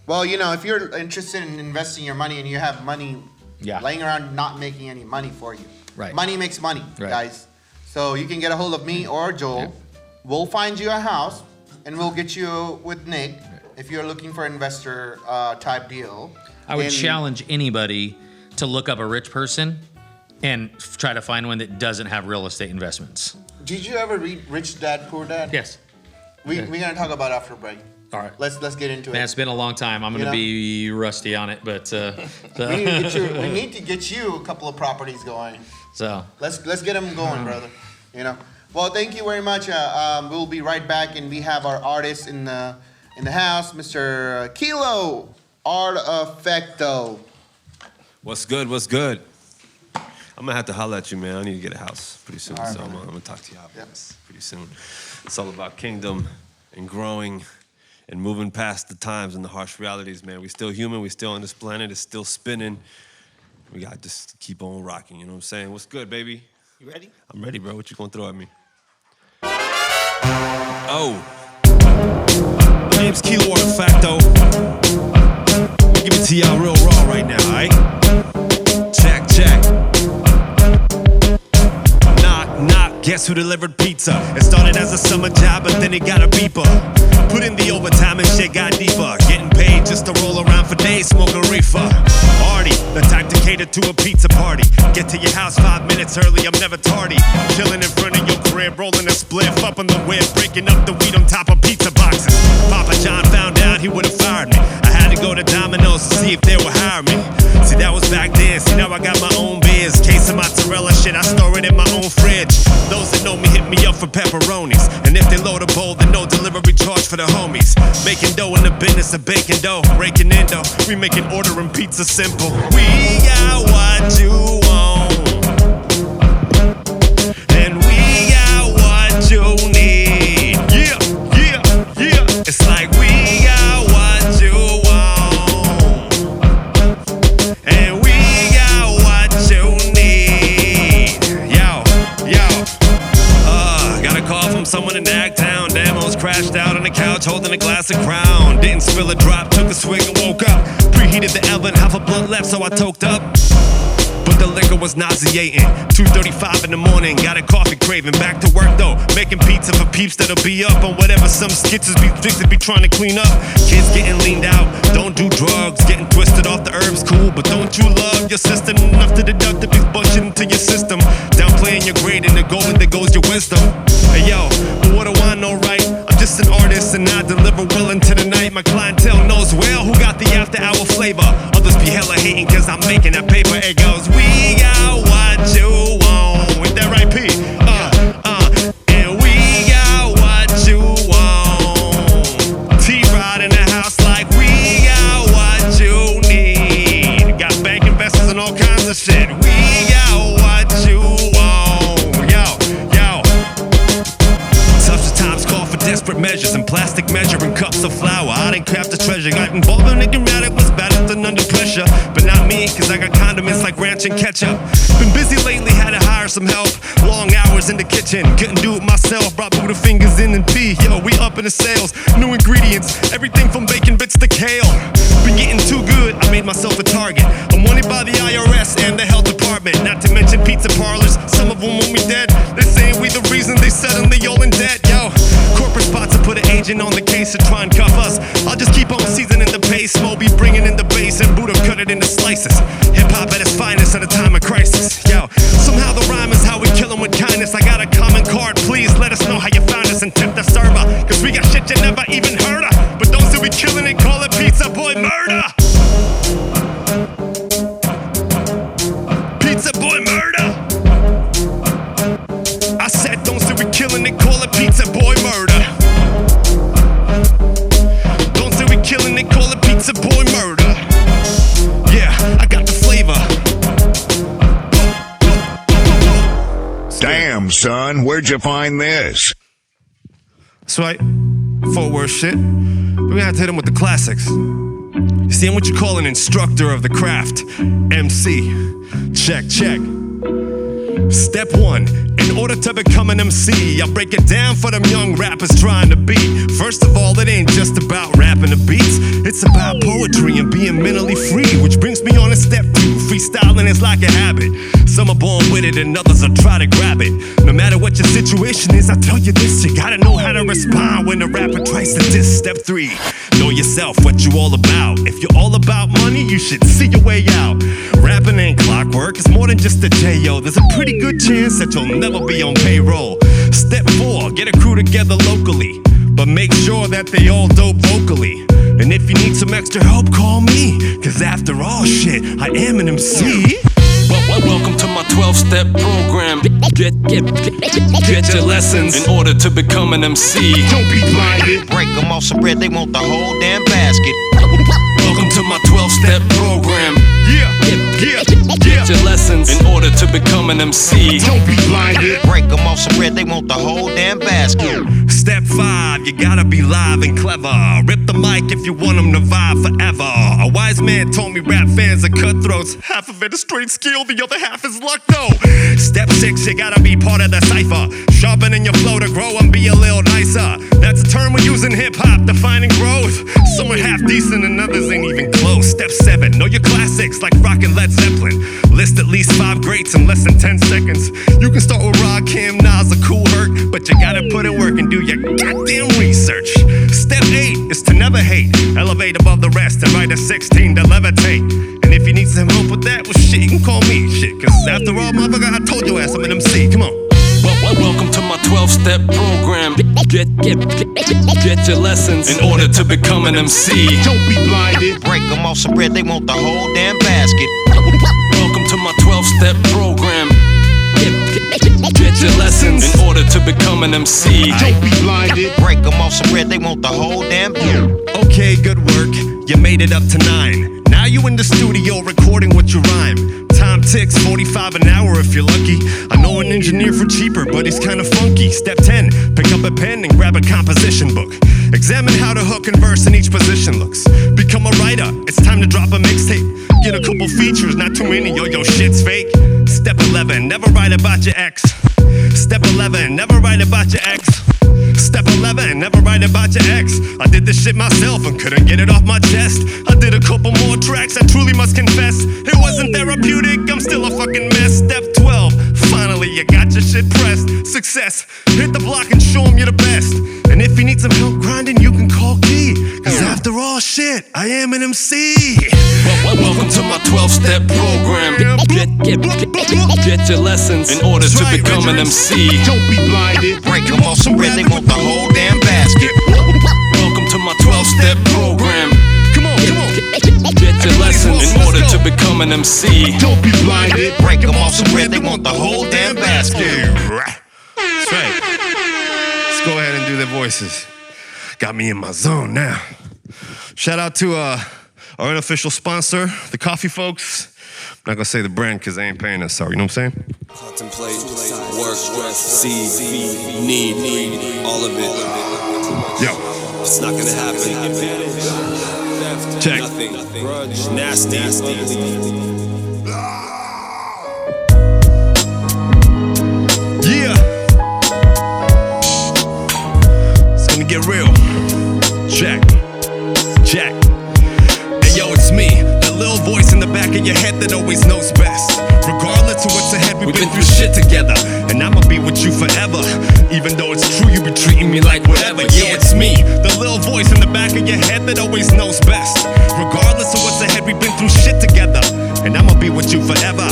Well, if you're interested in investing your money and you have money laying around not making any money for you. Right. Money makes money, guys. So you can get a hold of me or Joel. Yeah. We'll find you a house and we'll get you with Nick if you're looking for investor type deal. I would challenge anybody to look up a rich person and try to find one that doesn't have real estate investments. Did you ever read Rich Dad, Poor Dad? Yes. We're gonna talk about it after break. All right. Let's get into it. Man, it's been a long time. I'm going to be rusty on it, but we need to get you a couple of properties going. So let's get them going, brother. Well, thank you very much. We'll be right back, and we have our artist in the house, Mr. Kilo Artefacto. What's good? What's good? I'm gonna have to holler at you, man. I need to get a house pretty soon, right, so I'm gonna talk to you pretty soon. It's all about kingdom and growing and moving past the times and the harsh realities, man. We still human. We still on this planet. It's still spinning. We got to just keep on rocking. You know what I'm saying? What's good, baby? You ready? I'm ready, bro. What you gonna throw at me? Oh. My name's Kilo Artefacto. I'm gonna give it to y'all real raw right now, all right? Check. Knock, knock. Guess who delivered pizza? It started as a summer job, but then it got a beeper. Put in the overtime and shit got deeper. Getting paid just to roll around for days, smoking reefer. Artie, the type to cater to a pizza party. Get to your house 5 minutes early, I'm never tardy. Chilling in front of your crib, rolling a spliff up on the whip, breaking up the weed on top of pizza boxes. Papa John found out he would've fired me. I had to go to Domino's to see if they would hire me. See, that was back then. See, now I got my own biz. Case of mozzarella shit, I store it in my own fridge. Those that know me hit me up for pepperonis. And if they load a bowl, then no delivery charge for the homies. Making dough in the business of baking dough. Breaking in dough, we making ordering pizza simple. We got what you want, and we got what you need. Yeah. It's like we got what you want, and we got what you need. Yo. Got a call from someone in Agtown. Damn, I was crashed out on the couch holding a glass of crack. spill a drop, took a swig and woke up. Preheated the oven, half a blunt left, so I toked up. But the liquor was nauseating. 2:35 in the morning, got a coffee craving. Back to work though, making pizza for peeps that'll be up on whatever some skitches be fixed be trying to clean up. Kids getting leaned out, don't do drugs, getting twisted off the herbs, cool. But don't you love your system enough to deduct the big bullshit into your system? Downplaying your grade and the goal, and there goes your wisdom. Hey yo, what do I know, right? I'm just an artist and I deliver well into the night. My clientele knows well who got the after hour flavor. Others be hella hating cause I'm making that paper. It goes, we got what you want. Ain't that right, P? And we got what you want. T-ryde in the house like we got what you need. Got bank investors and all kinds of shit. We got what you want. Yo. Tough times call for desperate measures and plastic measuring cups of flour. I didn't craft the treasure. Got involved in thinking about it was better than under pressure. But not me, cause I got condiments like ranch and ketchup. Been busy lately, had to hire some help. Long hours in the kitchen, couldn't do it myself. Brought Buddha fingers in and pee. Yo, we up in the sales. New ingredients, everything from bacon bits to kale. Been getting too good, I made myself a target. I'm wanted by the IRS and the health department. Not to mention pizza parlors, some of them want me dead. They saying we the reason they suddenly all in debt. Yo, corporate spots to put an agent on the case to try and cuff us. I'll just keep on seasoning the pace. Obie bringing in the bass and Buddha cut it into slices. Hip-hop at its finest at a time of crisis. Yo, somehow the rhyme is how we kill 'em with kindness. I got a comment card, please let us know how you found us and tip the server. Cause we got shit you never even heard of. But those who be killing it call it pizza boy murder. Pizza boy murder. I said don't say we killing it, call it pizza boy murder. Don't say we killing it, call it pizza boy murder. Yeah, I got the flavor. Damn, son, where'd you find this? That's right, forward shit. We're gonna have to hit him with the classics. You see, I'm what you call an instructor of the craft. MC. Check. Step 1, in order to become an MC, I break it down for them young rappers trying to be. First of all, it ain't just about rapping the beats. It's about poetry and being mentally free, which brings me on to step 2. Freestyling is like a habit. Some are born with it and others will try to grab it. No matter what your situation is, I tell you this, you gotta know how to respond when a rapper tries to diss. Step 3, know yourself, what you all about. If you're all about money, you should see your way out. Rapping ain't clockwork, it's more than just a J.O. There's a pretty good chance that you'll never be on payroll. Step 4, get a crew together locally, but make sure that they all dope vocally. And if you need some extra help, call me, cause after all shit, I am an MC. Welcome to my 12-step program. Get your lessons in order to become an MC. Don't be blinded. Break them off some bread, they want the whole damn basket. Welcome to my 12-step program. Get your lessons in order to become an MC. Don't be blinded. Break them off some bread, they want the whole damn basket. Step 5, you gotta be live and clever. Rip the mic if you want them to vibe forever. A wise man told me rap fans are cutthroats. Half of it is straight skill, the other half is luck though. Step 6, you gotta be part of the cipher. Sharpening your flow to grow and be a little nicer. That's a term we use in hip-hop, defining growth. Some are half decent and others ain't even close. Step 7, know your classics like rock and Led Zeppelin. List at least 5 greats in less than 10 seconds. You can start with Rod, Kim, Nas, or Cool Herc, but you gotta put in work and do your goddamn research. Step 8 is to never hate. Elevate above the rest and write a 16 to levitate. And if you need some help with that, well shit, you can call me shit. Cause after all, motherfucker, I told your ass I'm an MC. Come on. Welcome to my 12-step program. Get your lessons in order to become an MC. Don't be blinded. Break them off some bread, they want the whole damn basket. Welcome to my 12-step program. Get your lessons in order to become an MC. Don't be blinded. Break them off some bread, they want the whole damn. Okay, good work. You made it up to 9. Now you in the studio recording what you rhyme. Time ticks, 45 an hour if you're lucky. I know an engineer for cheaper, but he's kinda funky. Step 10, pick up a pen and grab a composition book. Examine how the hook and verse in each position looks. Become a writer, it's time to drop a mixtape. Get a couple features, not too many, yo shit's fake. Step 11, never write about your ex. Step 11, never write about your ex. Step 11, never write about your ex. I did this shit myself and couldn't get it off my chest. I did a couple more tracks, I truly must confess. It wasn't therapeutic, I'm still a fucking mess. Step 12, finally you got your shit pressed. Success, hit the block and show them you're the best. And if you need some help grinding, you can call Key. Cause after all shit, I am an MC. Welcome to my 12-step program. Get your lessons in order to become an MC. Don't be blinded. Break them off some bread, they want the whole damn basket. Welcome to my 12-step program. Come on, come on. Get your lessons in order to become an MC. Don't be blinded. Break them off some bread, they want the whole damn basket. That's right. Let's go ahead and do their voices. Got me in my zone now. Shout out to our unofficial sponsor, the coffee folks. I'm not gonna say the brand because they ain't paying us, sorry, you know what I'm saying? Contemplate, work, see, need, all of it. Yo. It's not gonna happen. Check. Nothing. Nasty. Yeah. It's gonna get real. Check. Hey yo, it's me, that little voice in the back of your head that always knows best. Regardless of what's ahead, we've been through shit together. And I'ma be with you forever. Even though it's true, you be treating me like whatever. Yeah, it's me, the little voice in the back of your head that always knows best. Regardless of what's ahead, we've been through shit together. And I'ma be with you forever.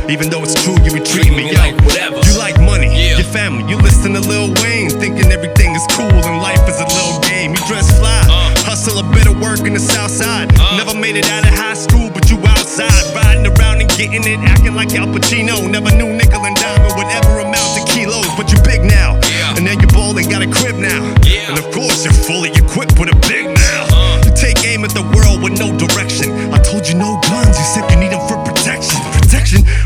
Even though it's true, you be treating me like whatever. You like money, your family, you listen to Lil Wayne, thinking everything is cool and life is a little game. You dress fly, hustle a bit of work in the south side. Never made it out of high school, but you outside, riding around and getting it, acting like Al Pacino. Never knew nickel and diamond would ever amount to kilos, but you big now, and then you're bold and got a crib now, and of course you're fully equipped with a big mouth. You take aim at the world with no direction. I told you no guns, you said you need them for protection.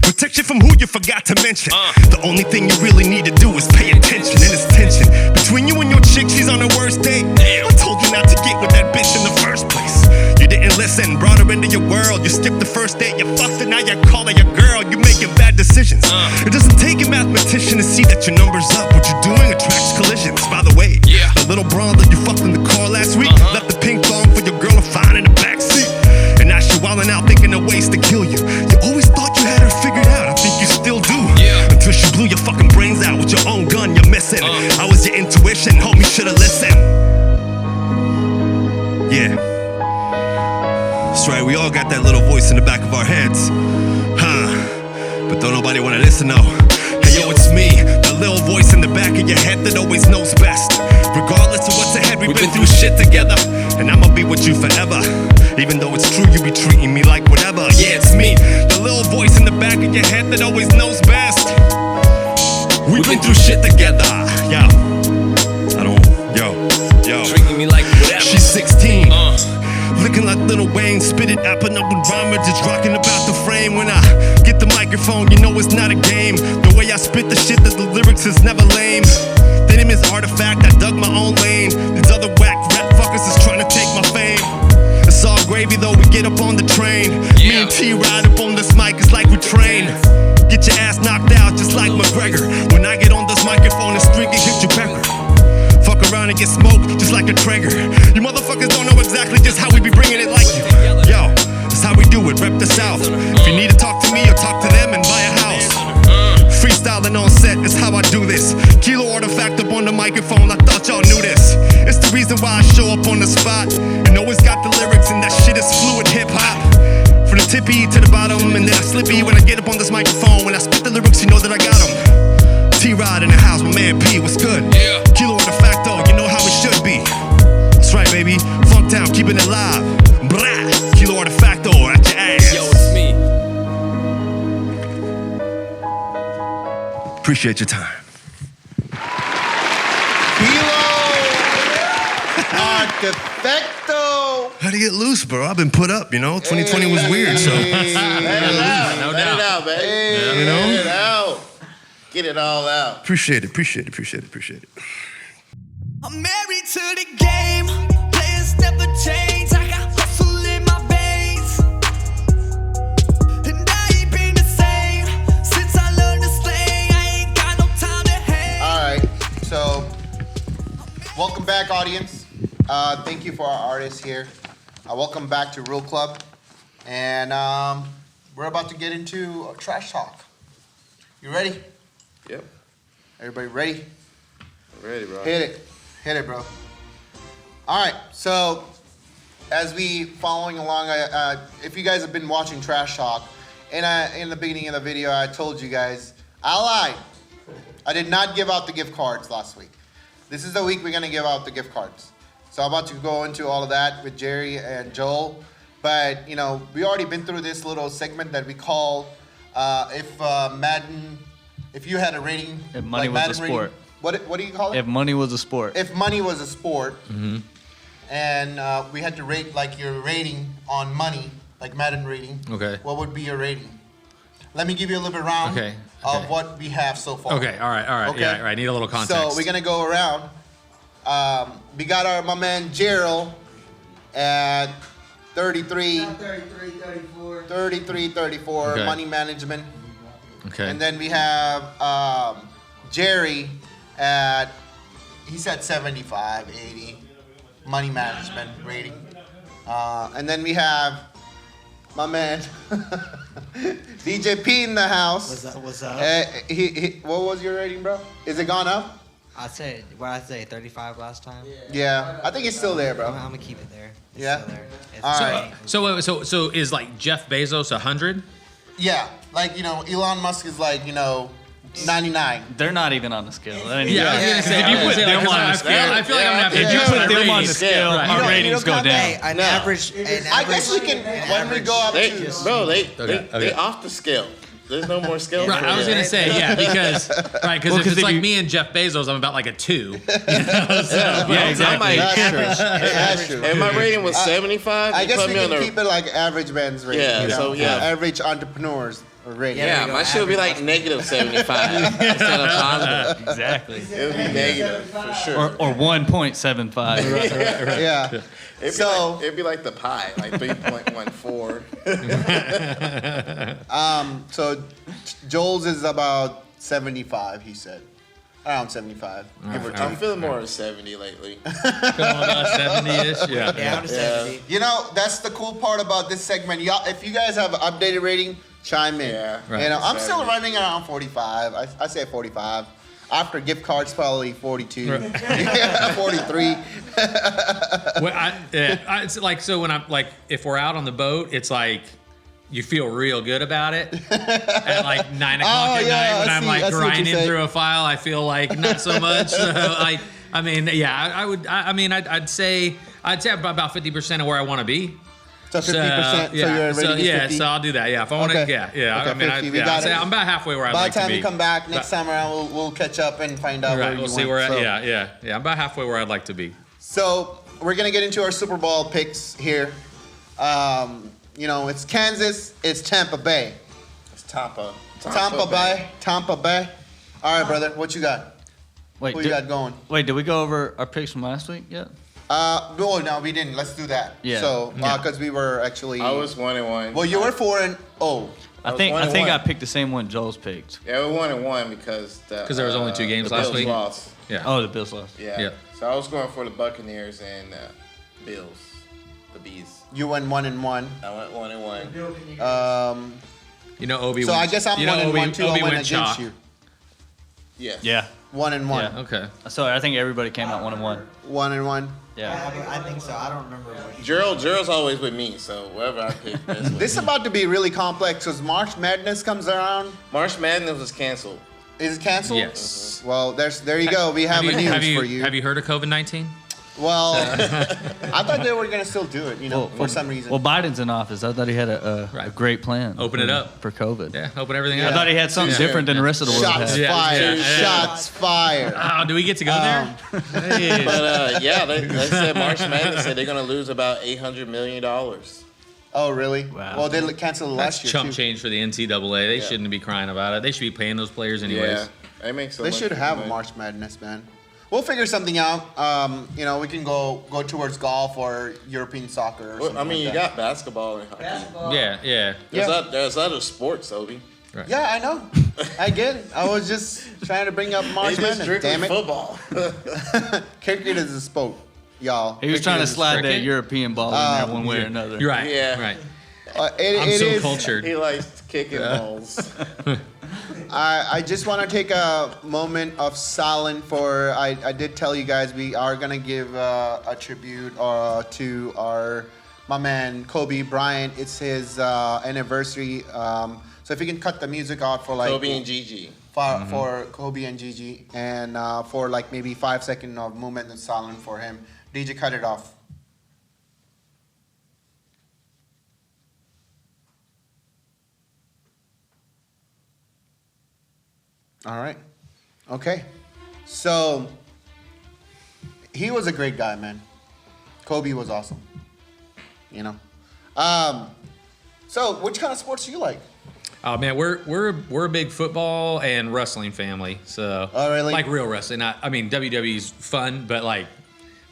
Protection from who you forgot to mention. The only thing you really need to do is pay attention, and it's tension between you and your chick. She's on her worst date. I told you not to get with that bitch in the first place. You didn't listen, brought her into your world. You skipped the first date, you fucked her, now you're calling your girl. You're making bad decisions. It doesn't take a mathematician to see that your number's up. What you're doing attracts collisions. By the way, the little brawl that you fucked in the car last week left the pink thong for your girl to find in the backseat. And now she wildin' out thinking of ways to kill you. You always thought you had her figured out. I think you still do. Until she blew your fucking brains out with your own gun. You're missing. I was your intuition, homie. Should've listened. Yeah. That's right. We all got that little voice in the back of our heads, but don't nobody wanna listen though. Hey yo, it's me, the little voice in the back of your head that always knows best. Regardless of what's ahead, we've been through shit together, and I'ma be with you forever. Even though it's true, you be treating me like whatever. Yeah, it's me, the little voice in the back of your head that always knows best. We've been through shit together. Yo. Treating me like whatever. She's 16. Looking like Lil Wayne, spit it out, but up with rhymer, just rocking about the frame. When I get the microphone, you know it's not a game. The way I spit the shit, that the lyrics is never lame. They name is Artifact, I dug my own lane. These other whack rap fuckers is trying to take my fame. It's all gravy though, we get up on the train. Me and T-ryde up on this mic, it's like we train. Get your ass knocked out just like McGregor. When I get on this microphone, it's streaky, hit you pecker. Fuck around and get smoked just like a Traeger. You motherfuckers don't know exactly just how we be bringing it like you. Yo, that's how we do it, rep the South. If you need to talk to me or talk to them and buy a house. Freestyling on set is how I do this. Kilo Artifact up on the microphone, I thought y'all knew this. It's the reason why I show up on the spot and always got the lyrics, and that shit is fluid hip-hop. From the tippy to the bottom, and then I slippy when I get up on this microphone. When I spit the lyrics, you know that I got them. T-ryde in the house, my man P, what's good? Kilo Artifacto, you know how it should be. That's right, baby. Funktown, keeping it live. Blah, Kilo Artifacto at your ass. Yo, it's me. Appreciate your time. Kilo Artifacto. How'd you get loose, bro? I've been put up, you know? 2020 was weird, so. Let it out, baby. You know? Let it out. Get it all out. Appreciate it. I'm married to the game. Players never change. I got hustle in my veins. And I ain't been the same since I learned to slang. I ain't got no time to hang. All right, so back, audience. Thank you for our artists here. Welcome back to Rule Club. And we're about to get into trash talk. You ready? Yep. Everybody ready? I'm ready, bro. Hit it. Hit it, bro. All right. So as we following along, if you guys have been watching Trash Talk, in the beginning of the video, I told you guys, I lied. I did not give out the gift cards last week. This is the week we're going to give out the gift cards. So I'm about to go into all of that with Jerry and Joel. But, you know, we already been through this little segment that we call if you had a rating. If money like was a Madden sport. Rating, what do you call it? If money was a sport. If money was a sport, and we had to rate like your rating on money, like Madden rating. Okay. What would be your rating? Let me give you a little bit round of what we have so far. Okay, all right. Okay. Yeah, right. Need a little context. So we're gonna go around. We got my man Gerald at 33, 34 Okay. money management. Okay. And then we have Jerry at, he's at 75, 80 money management rating. And then we have my man DJ P in the house. What's up? What was your rating, bro? Is it gone up? I say 35 last time. Yeah, I think it's still there, bro. I'm gonna keep it there. It's Yeah? still there. It's All still right. there. So is like Jeff Bezos 100? Yeah, like, you know, Elon Musk is like, you know, 99. They're not even on the scale. That ain't Yeah, I was even- gonna say. If you I was put gonna say, them like, on the I scale, feel like I'm gonna have to if you adjust put my them on the ratings. scale, Right. our You ratings don't go count that? down. Hey, an average. I guess we can, when we go up to... Bro, they Okay. off the scale. There's no more scale. Right, for I was them. gonna say because Well, if it's if like you- me and Jeff Bezos, I'm about like a 2. Yeah, exactly. That's true. If my rating was 75, I you guess put we me on can the keep it like average man's rating. Yeah, you know? so, yeah. Average entrepreneurs rating. Yeah. Yeah, There we my go, shit would be like average. negative 75 instead of positive. Exactly. It would be negative for sure. Or 1.75. Yeah. It'd be like the pie, like 3.14. So Joel's is about 75, he said. Around 75. Give or I'm take. feeling more of 70 lately. About 70-ish. Yeah. Down to 70. You know, that's the cool part about this segment. Y'all, if you guys have an updated rating, chime in. Yeah, right. You know, I'm still 70. running around 45. I say 45. After gift cards, probably 42. Right. Yeah, 43. It's like, so when I'm like, if we're out on the boat, it's like you feel real good about it. At like 9 o'clock Oh, at yeah, night when I I'm see- like I see what you're grinding saying. through a file, I feel like not so much. So I mean, yeah, I would. I'd say about 50% of where I want to be. So 50%. So you're ready to get 50? So I'll do that. Yeah, if I want to, Okay. yeah. Okay, I mean, 50. We got I'd say it. I'm about halfway where I'd By like the time to be. you come back next summer, we'll catch up and find out where Right, you we'll see went. where. So- Yeah. I'm about halfway where I'd like to be. So we're gonna get into our Super Bowl picks here. You know, it's Kansas, it's Tampa Bay. It's Tampa. Tampa Bay. All right, brother, what you got? Wait, Who you got going? Did we go over our picks from last week yet? No, we didn't. Let's do that. Yeah. So, Yeah. because we were actually. I was 1-1. Well, you were 4-0. I was think 1-1. I picked the same one Joel's picked. Yeah, we 1-1 because There was only 2 games the last Bills week? Lost. Yeah. Oh, the Bills lost. Yeah. Yeah. So I was going for the Buccaneers and Bills, the Bees. You went 1-1. I went 1-1. You know, Obie. So went- I guess I'm you know, 1-1 too. I Obie went went against chalk. you. Yes. Yeah. 1-1. Yeah. Okay. So I think everybody came out 1-1. 1-1. Yeah. I think so. I don't remember what. Gerald's always with me, so whatever I pick, that's what This is about to be really complex because March Madness comes around. March Madness was canceled. Is it canceled? Yes. Well, there you go. We have a news for you. Have you heard of COVID-19? Well, I thought they were gonna still do it. You know, for some reason. Well, Biden's in office. I thought he had a Right. great plan. Open it up. for COVID. Yeah. Open everything I up. thought he had something Yeah. different than the rest of the world Shots had. Yeah. fired. Yeah. Shots fired. Oh, do we get to go there? Hey. But yeah, they said March Madness said they're gonna lose about $800 million. Oh, really? Wow. Well, they canceled it That's last year chump too. change for the NCAA. They shouldn't be crying about it. They should be paying those players anyways. Yeah, they make so They much should have a money. March Madness, man. We'll figure something out. You know, we can go towards golf or European soccer. Or Well, something I mean, like you that. got basketball and hockey. Yeah. There's other sports, Obie. Right. Yeah, I know. I get it. I was just trying to bring up March It's just Madness. strictly Damn it. football. Cricket is a sport, y'all. He was trying to slide that cricket? European ball in there one way or another. You're right. Yeah. Right. It I'm so is- cultured. He likes kicking balls. I just want to take a moment of silence for. I did tell you guys we are gonna give a tribute to my man Kobe Bryant. It's his anniversary. So if you can cut the music out for like Kobe and Gigi. for Kobe and Gigi, and for like maybe 5 seconds of moment of silence for him. DJ, cut it off. All right. Okay. So he was a great guy, man. Kobe was awesome. You know. So which kind of sports do you like? Oh man, we're a big football and wrestling family. So Oh, really? like real wrestling. I mean WWE's fun, but like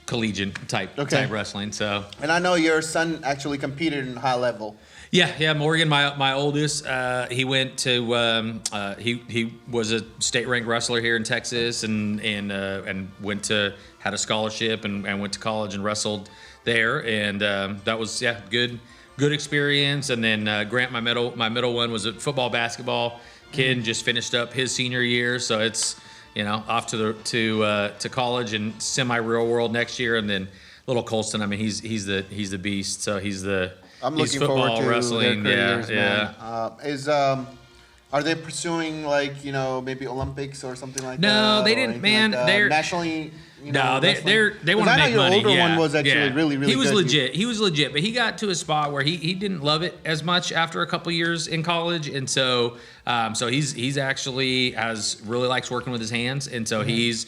collegiate type wrestling. So And I know your son actually competed in high level. yeah. Morgan, my oldest, he went to he was a state ranked wrestler here in Texas, and went to had a scholarship and went to college and wrestled there, and that was good experience. And then Grant, my middle one, was a football basketball kid and just finished up his senior year, so it's off to college and semi real world next year. And then little Colston, I mean he's the beast, so he's I'm he's looking forward to wrestling, their careers, yeah. man. Are they pursuing like maybe Olympics or something like that? No, they or didn't, anything man. Like that? They're Nationally. No, they want to I know make your money. older Yeah, one was actually yeah. really He was good. legit. He was legit, but he got to a spot where he didn't love it as much after a couple years in college, and so he's actually really likes working with his hands, and so he's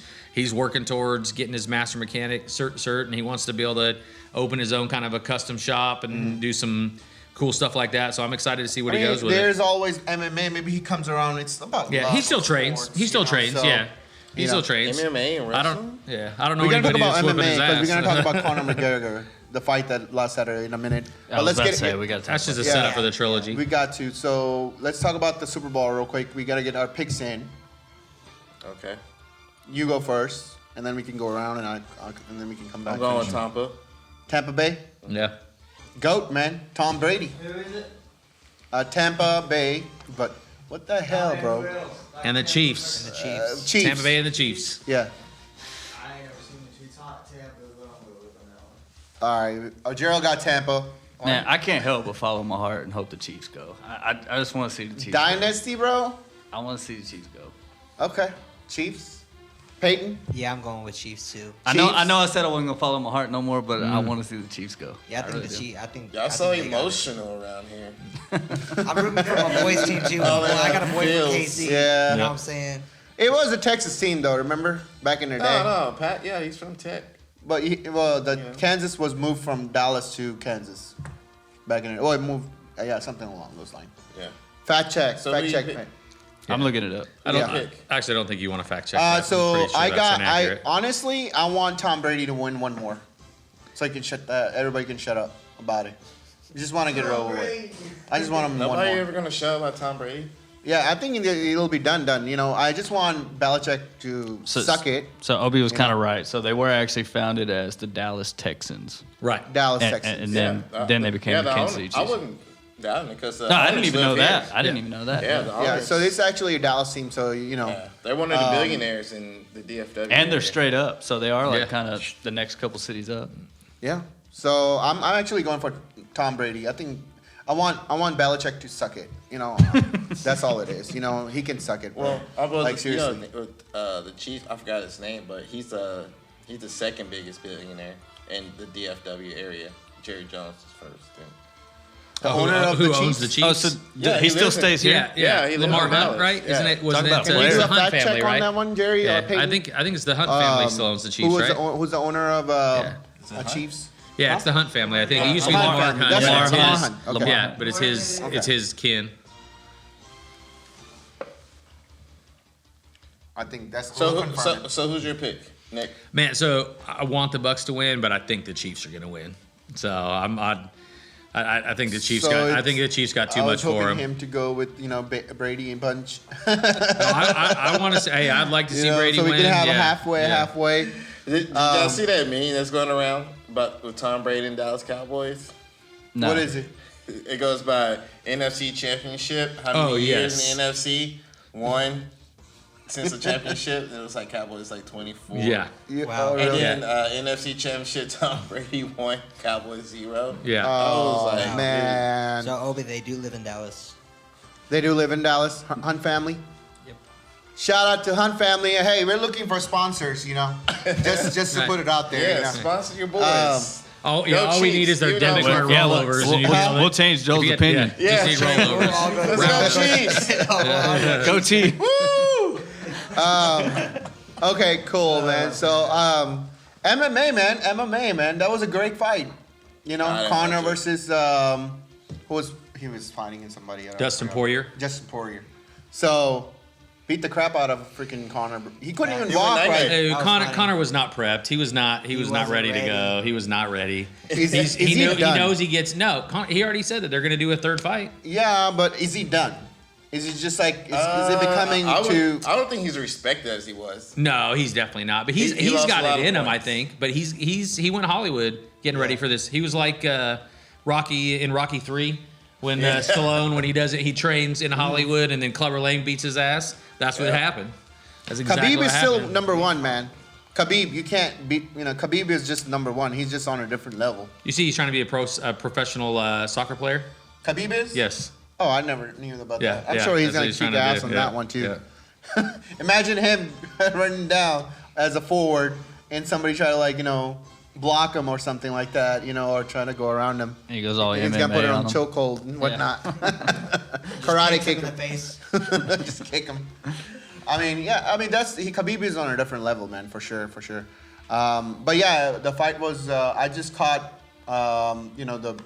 working towards getting his master mechanic cert, and he wants to be able to open his own kind of a custom shop and do some cool stuff like that. So I'm excited to see what he goes with. There's always MMA. Maybe he comes around. It's about Yeah, he still trains. He still trains. Yeah. He still trains. MMA and wrestling? I don't know We're gonna talk anybody about that's whipping MMA his because ass. we're gonna talk about Conor McGregor, the fight that last Saturday in a minute. I was about to say, we got to talk That's just a about setup for the trilogy. We got to. So let's talk about the Super Bowl real quick. We gotta get our picks in. Okay. You go first, and then we can go around, and then we can come back. I'm going with finish. Tampa. Tampa Bay. Yeah. GOAT, man. Tom Brady. Who is it? Tampa Bay. But what the hell, bro? And the Chiefs. Chiefs. Tampa Bay and the Chiefs. Yeah. I ain't never seen the Chiefs. Tampa, but I'm good with on that one. All right. Gerald got Tampa. Man, I can't help but follow my heart and hope the Chiefs go. I just want to see the Chiefs. Dynasty, bro. I want to see the Chiefs go. Okay. Chiefs. Peyton. Yeah, I'm going with Chiefs too. I know I said I wasn't gonna follow my heart no more, but I want to see the Chiefs go. Yeah, I think really the do. Chiefs. I think. Y'all I so think they got it. emotional around here. I'm rooting for my boys team too. Oh, I got a boy from Bills. KC. Yeah. You know what I'm saying? It was a Texas team, though. Remember back in the day. No, Pat. Yeah, he's from Tech. But Kansas was moved from Dallas to Kansas back in the. It moved. Yeah, something along those lines. Yeah. Fact check. So fact who check. you pick? man. I'm looking it up. I don't Yeah. actually don't think you want to fact check that. I'm So pretty sure I that's got. inaccurate. Honestly, I want Tom Brady to win one more, so I can shut that. Everybody can shut up about it. I just want to get it over with. I just want him one Nobody more. ever gonna shout about Tom Brady. Yeah, I think it'll be done. You know, I just want Belichick to suck it. So Obie was You kind of know? right. So they were actually founded as the Dallas Texans, Right. Dallas, and, Texans. and then they became the Kansas City I Chiefs. wouldn't doubt it because No, I didn't even know that. I didn't even know that. Yeah, the Yeah, owners. so this is actually a Dallas team, so you know. Yeah, they're one of the billionaires in the DFW. And they're area. straight up, so they are like Yeah. kind of the next couple cities up. Yeah. So I'm actually going for Tom Brady. I think I want Belichick to suck it. You know, that's all it is. You know, he can suck it. Well, I was like seriously. with the chief. I forgot his name, but he's the second biggest billionaire in the DFW area. Jerry Jones is first. Then. The owner of who the owns Chiefs. the Chiefs? Oh, so Yeah, he he still lives in- stays here? Yeah. he lives Lamar in Hunt, Dallas. right? Yeah. Isn't it? Wasn't Talk about it? Can you It's do the a Hunt fact family, check right? on that one, Jerry? Yeah, Or Peyton? I think it's the Hunt family still owns the Chiefs, who was right? who's the owner of Chiefs? Yeah, it's the Hunt family. I think it used to be Hunt Lamar family. Hunt. That's but right, it's Lamar his- Hunt. Okay. Yeah, but it's his kin. I think that's So who's your pick, Nick? Man, so I want the Bucks to win, but I think the Chiefs are going to win. So I think the Chiefs So got. I it's- think the Chiefs got too I much was for hoping him. him to go with Brady and Bunch. I want to say, hey, I'd like to see Brady so we win. can have a Yeah. halfway. Did y'all see that meme that's going around about with Tom Brady and Dallas Cowboys? No. What is it? It goes by NFC Championship. How many years in the NFC? One since the championship. It was like Cowboys like 24. Yeah. Wow. Oh, And really? then NFC Championship, Tom Brady 1, Cowboys 0. Yeah. I was like, Wow. Man, So Obie, they do live in Dallas. they do live in Dallas. Hunt family. Yep. Shout out to Hunt family. Hey, we're looking for sponsors. Just to Right. put it out there. Yeah, sponsor your boys. All we Chiefs. need is their Give it up debit for- card Yeah, rollovers. and you can- we'll change if Joel's you get- opinion. Yeah, just need rollovers. Let's go Chiefs. Go T. Okay, cool, man. So, MMA, man. That was a great fight. I didn't Conor watch it. versus he was fighting in somebody. I don't Dustin know. Poirier. Justin Poirier. So, beat the crap out of freaking Conor. He couldn't even He walk went right. night-night. That was Connor, funny. Connor was not prepped. He was not wasn't ready to ready. go. He was not ready. Is He he done? knows he gets he already said that they're going to do a third fight. Yeah, but is he done? Is he just like is it becoming I too? don't think he's respected as he was. No, he's definitely not. But He he's lost got a lot it of in him, I points. think. But he went Hollywood getting ready for this. He was like Rocky in Rocky 3 when Stallone when he does it, he trains in Hollywood and then Clubber Lang beats his ass. That's what happened. That's exactly Khabib what is still happened. number one, man. Khabib, you can't beat. Khabib is just number one. He's just on a different level. You see, he's trying to be a professional soccer player. Khabib is? Yes. Oh, I never knew about Yeah, that. I'm yeah, sure he's that's gonna what he's kick trying to ass do, on yeah, that one too. Imagine him running down as a forward and somebody try to block him or something like that, or trying to go around him. He goes all He's MMA gonna put it on him. chokehold and whatnot. Karate kick in the him. face. Just kick him. Khabib is on a different level, man, for sure. But yeah, the fight was. I just caught, the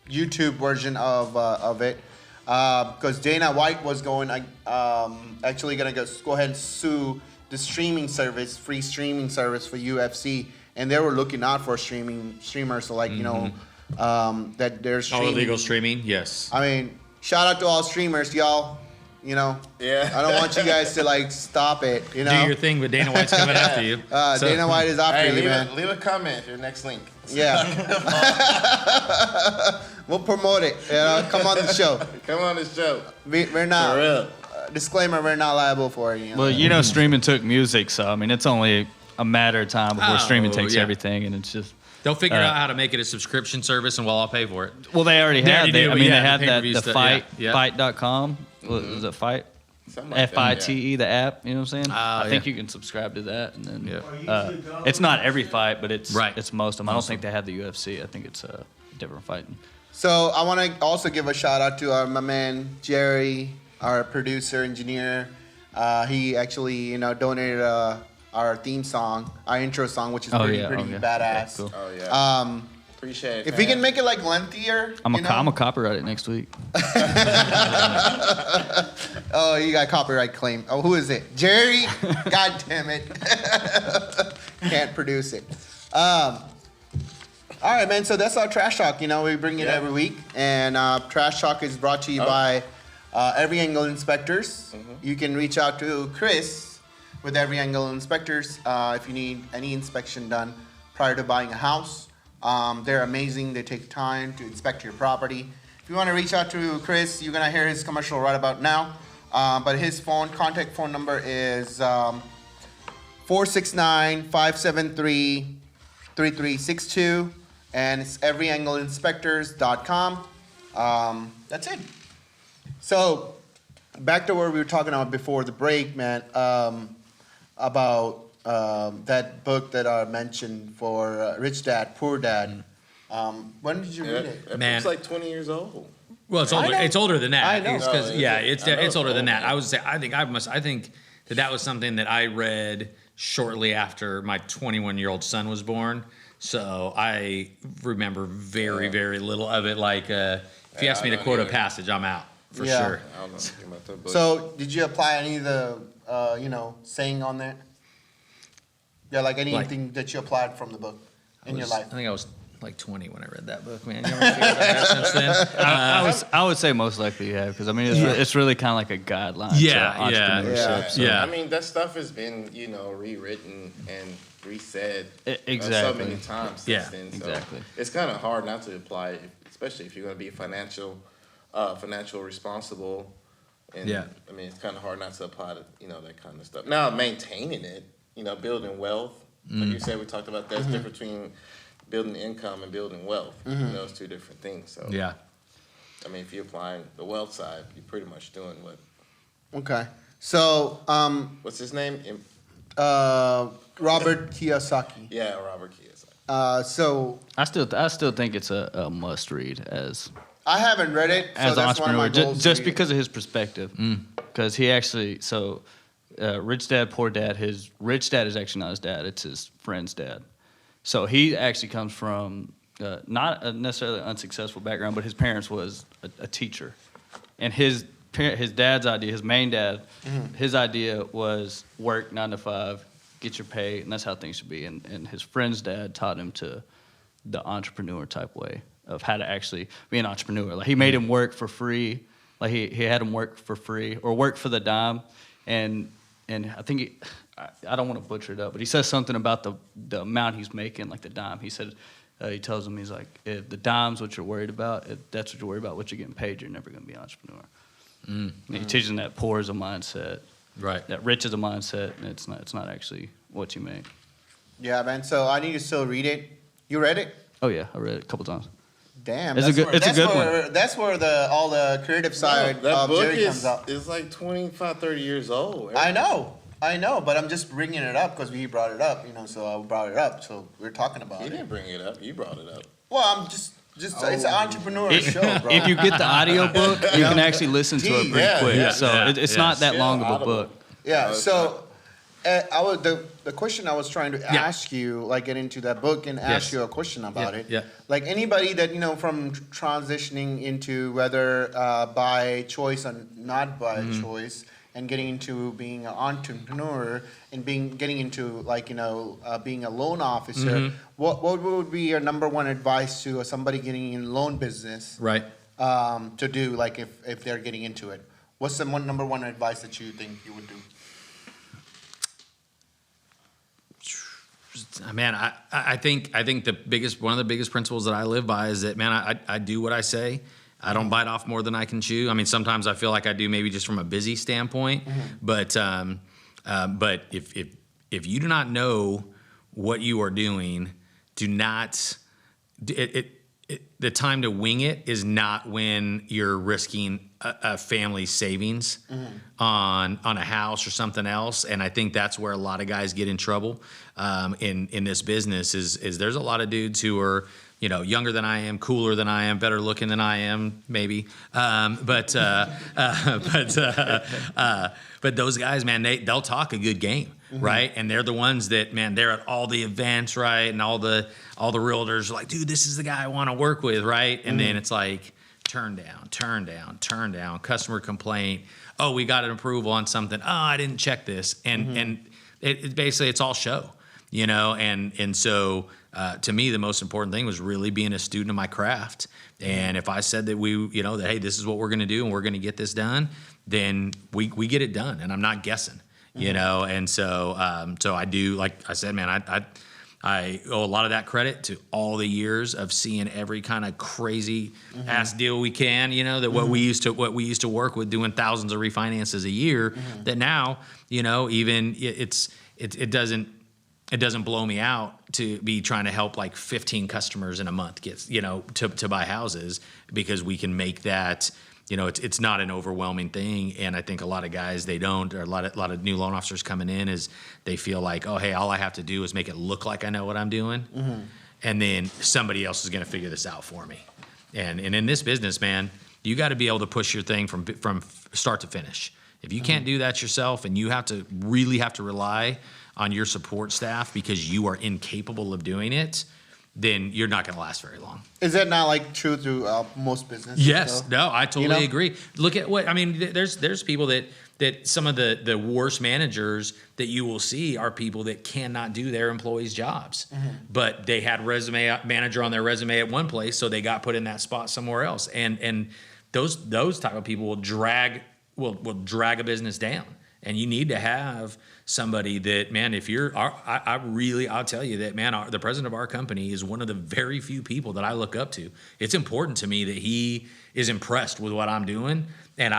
YouTube version of it, because Dana White was actually gonna go ahead and sue the free streaming service for UFC, and they were looking out for streamers, so that they're All streaming. illegal streaming. Yes. I mean, shout out to all streamers, y'all. Yeah. I don't want you guys to stop it. Do your thing, but Dana White's coming after you. So- Dana White is after Hey, you, man. leave a comment for your next link. Yeah. We'll promote it. Come on the show. Come on the show. We're not. For real. Disclaimer: we're not liable for it. Well, streaming took music, so I mean, it's only a matter of time before streaming takes yeah. everything, and it's just. They'll figure out how to make it a subscription service, and we'll all pay for it. Well, they already They had. already do, but they yeah, had the that pay-per-view the stuff, fight yeah. fight.com. Was it fight? Something like that, FITE, the app. You know what I'm saying? I think yeah. you can subscribe to that, and then Yeah. it's not every fight, but it's Right. It's most of them. I don't think they have the UFC. I think it's a different fight. So I want to also give a shout out to my man Jerry, our producer engineer. He actually donated our theme song, our intro song, which is pretty badass. Yeah, cool. Oh yeah. Appreciate it. If we can make it lengthier, I'm a copyright it next week. Oh, you got copyright claim. Oh, who is it? Jerry? God damn it. Can't produce it. All right, man. So that's our Trash Talk. We bring it every week. And Trash Talk is brought to you by Every Angle Inspectors. You can reach out to Chris with Every Angle Inspectors if you need any inspection done prior to buying a house. They're amazing. They take time to inspect your property. If you want to reach out to Chris, you're going to hear his commercial right about now. But his contact phone number is 469-573-3362. And it's everyangleinspectors.com. That's it. So, back to what we were talking about before the break, man, about that book that I mentioned for Rich Dad, Poor Dad. When did you read it? Man. It's like 20 years old. Well, it's older. It's older than that. I know. It's 'cause- No, yeah, it's- it's I know older it's than that. older. I would say. I think that was something that I read shortly after my 21-year-old son was born. So I remember very, very little of it. Like, if you ask me to don't quote a either. passage, I'm out for Yeah. sure. I don't know anything about that book. So, did you apply any of the, saying on there? Yeah, like anything that you applied from the book in your life. I think I was like 20 when I read that book, man. You ever feel that since then? I would say most likely you have, because I mean it's really kind of like a guideline to entrepreneurship. So. I mean, that stuff has been rewritten and resaid so many times since then. So it's kind of hard not to apply it, especially if you're going to be financial responsible. And I mean, it's kind of hard not to apply to that kind of stuff. Now maintaining it, building wealth. Like you said, we talked about that's different between building income and building wealth. Those two different things. So I mean, if you're applying the wealth side, you're pretty much doing what. Okay. So what's his name? Robert Kiyosaki. Yeah, Robert Kiyosaki. So I still think it's a must read as. I haven't read it as an entrepreneur, just because of his perspective. Because he actually Rich Dad Poor Dad. His rich dad is actually not his dad; it's his friend's dad. So he actually comes from not a necessarily unsuccessful background, but his parents was a teacher, and his dad's idea, his main dad, his idea was work 9 to 5, get your pay, and that's how things should be. And his friend's dad taught him to the entrepreneur type way of how to actually be an entrepreneur. Like he made him work for free, like he had him work for free or work for the dime, and I think I don't want to butcher it up, but he says something about the amount he's making, like the dime. He said. He tells him, he's like, if the dime's what you're worried about, if that's what you're worried about, what you're getting paid, you're never going to be an entrepreneur. And he teaches him that poor is a mindset, right? That rich is a mindset, and it's not actually what you make. Yeah, man. So I need to still read it. You read it? Oh yeah, I read it a couple times. Damn, it's a good one. That's where all the creative side that of book Jerry comes out. It's like 25, 30 years old. I know, but I'm just bringing it up because he brought it up, so I brought it up. So we're talking about it. He didn't bring it up. You brought it up. Well, I'm just it's an entrepreneur show, bro. If you get the audio book, you can actually listen to it pretty quick. So it's not that long of a book. Yeah. So the question I was trying to ask you, like get into that book and ask you a question about it. Yeah. Like anybody that from transitioning into whether by choice or not by choice, and getting into being an entrepreneur and getting into being a loan officer, what would be your number one advice to somebody getting in loan business? Right. To do if they're getting into it, what's the number one advice that you think you would do? Man, I think one of the biggest principles that I live by is that, man, I do what I say. I don't bite off more than I can chew. I mean, sometimes I feel like I do, maybe just from a busy standpoint. But if you do not know what you are doing, do not. The time to wing it is not when you're risking a family savings on a house or something else. And I think that's where a lot of guys get in trouble in this business. Is there's a lot of dudes who are younger than I am, cooler than I am, better looking than I am, maybe. But those guys, man, they'll talk a good game, right? And they're the ones that, man, they're at all the events, right? And all the realtors are like, dude, this is the guy I want to work with, right? And then it's like, turn down, customer complaint. Oh, we got an approval on something. Oh, I didn't check this. And it basically, it's all show, and so. To me, the most important thing was really being a student of my craft. And if I said that that, hey, this is what we're going to do and we're going to get this done, then we get it done. And I'm not guessing, And so I do, like I said, man, I owe a lot of that credit to all the years of seeing every kind of crazy ass deal we can, that what we used to work with, doing thousands of refinances a year, that now, even it doesn't blow me out to be trying to help like 15 customers in a month get, to buy houses, because we can make that, it's not an overwhelming thing. And I think a lot of guys, they don't, or a lot of new loan officers coming in is they feel like, oh, hey, all I have to do is make it look like I know what I'm doing. And then somebody else is going to figure this out for me. And in this business, man, you got to be able to push your thing from start to finish. If you can't do that yourself, and you really have to rely on your support staff because you are incapable of doing it, then you're not going to last very long. Is that not like true through most businesses? Yes, though? no, I totally agree. Look at what I mean. There's people that some of the worst managers that you will see are people that cannot do their employees' jobs, but they had manager on their resume at one place, so they got put in that spot somewhere else, and those type of people will drag a business down. And you need to have somebody that, man, if you're, I'll tell you that, man, the president of our company is one of the very few people that I look up to. It's important to me that he is impressed with what I'm doing. And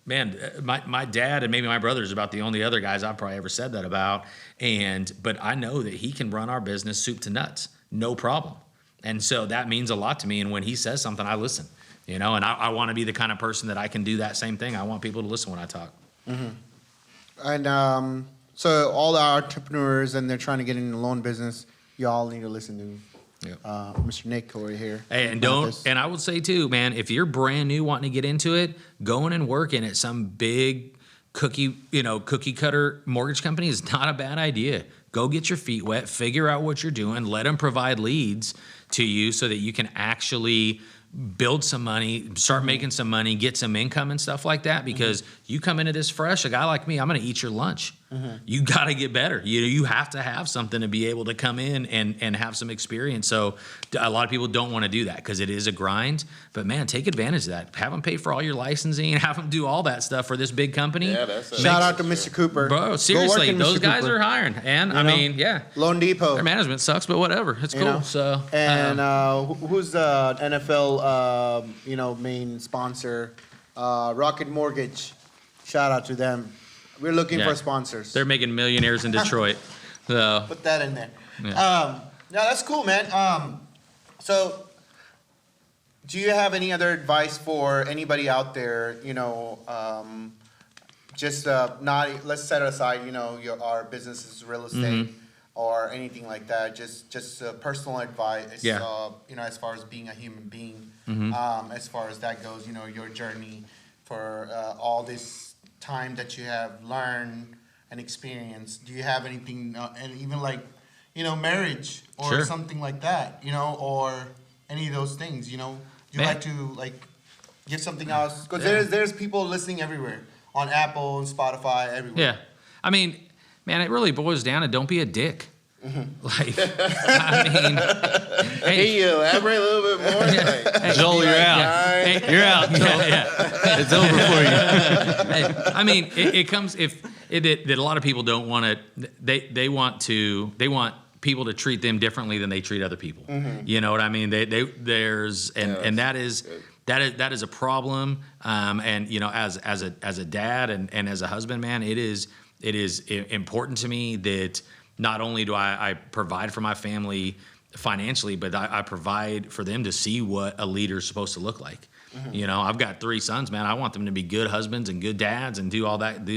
my dad and maybe my brother is about the only other guys I've probably ever said that about. But I know that he can run our business soup to nuts, no problem. And so that means a lot to me. And when he says something, I listen, and I want to be the kind of person that I can do that same thing. I want people to listen when I talk. Mm-hmm. And so all the entrepreneurs and they're trying to get in the loan business, y'all need to listen to Mr. Nick over here. Hey, and I would say too, man, if you're brand new wanting to get into it, going and working at some big cookie cutter mortgage company is not a bad idea. Go get your feet wet, figure out what you're doing, let them provide leads to you so that you can actually build some money, start making some money, get some income and stuff like that. Because you come into this fresh, a guy like me, I'm going to eat your lunch. You got to get better. You have to have something to be able to come in and have some experience. So a lot of people don't want to do that because it is a grind. But man, take advantage of that. Have them pay for all your licensing, have them do all that stuff for this big company. Yeah, shout out to Mr. Cooper. Bro, seriously, those guys are hiring. And I mean, yeah. Loan Depot. Their management sucks, but whatever. It's cool. So and who's the NFL main sponsor? Rocket Mortgage. Shout out to them. We're looking for sponsors. They're making millionaires in Detroit. So put that in there. Yeah, that's cool, man. So do you have any other advice for anybody out there, just not, let's set aside, our business is real estate or anything like that, just personal advice, as far as being a human being, as far as that goes, your journey for all this time that you have learned and experienced. Do you have anything, and even like, marriage or something like that, or any of those things, do you like to give something else? Because there's people listening everywhere on Apple and Spotify, everywhere. Yeah. I mean, man, it really boils down to don't be a dick. I mean, can you elaborate a little bit more? Hey, Joel, you're out. You're out, Joel. It's over for you. Hey, I mean, it comes that a lot of people don't want to. They want people to treat them differently than they treat other people. You know what I mean? That is a problem. And as a dad and as a husband, man, it is important to me that not only do I provide for my family financially, but I provide for them to see what a leader is supposed to look like. I've got 3 sons, man. I want them to be good husbands and good dads and do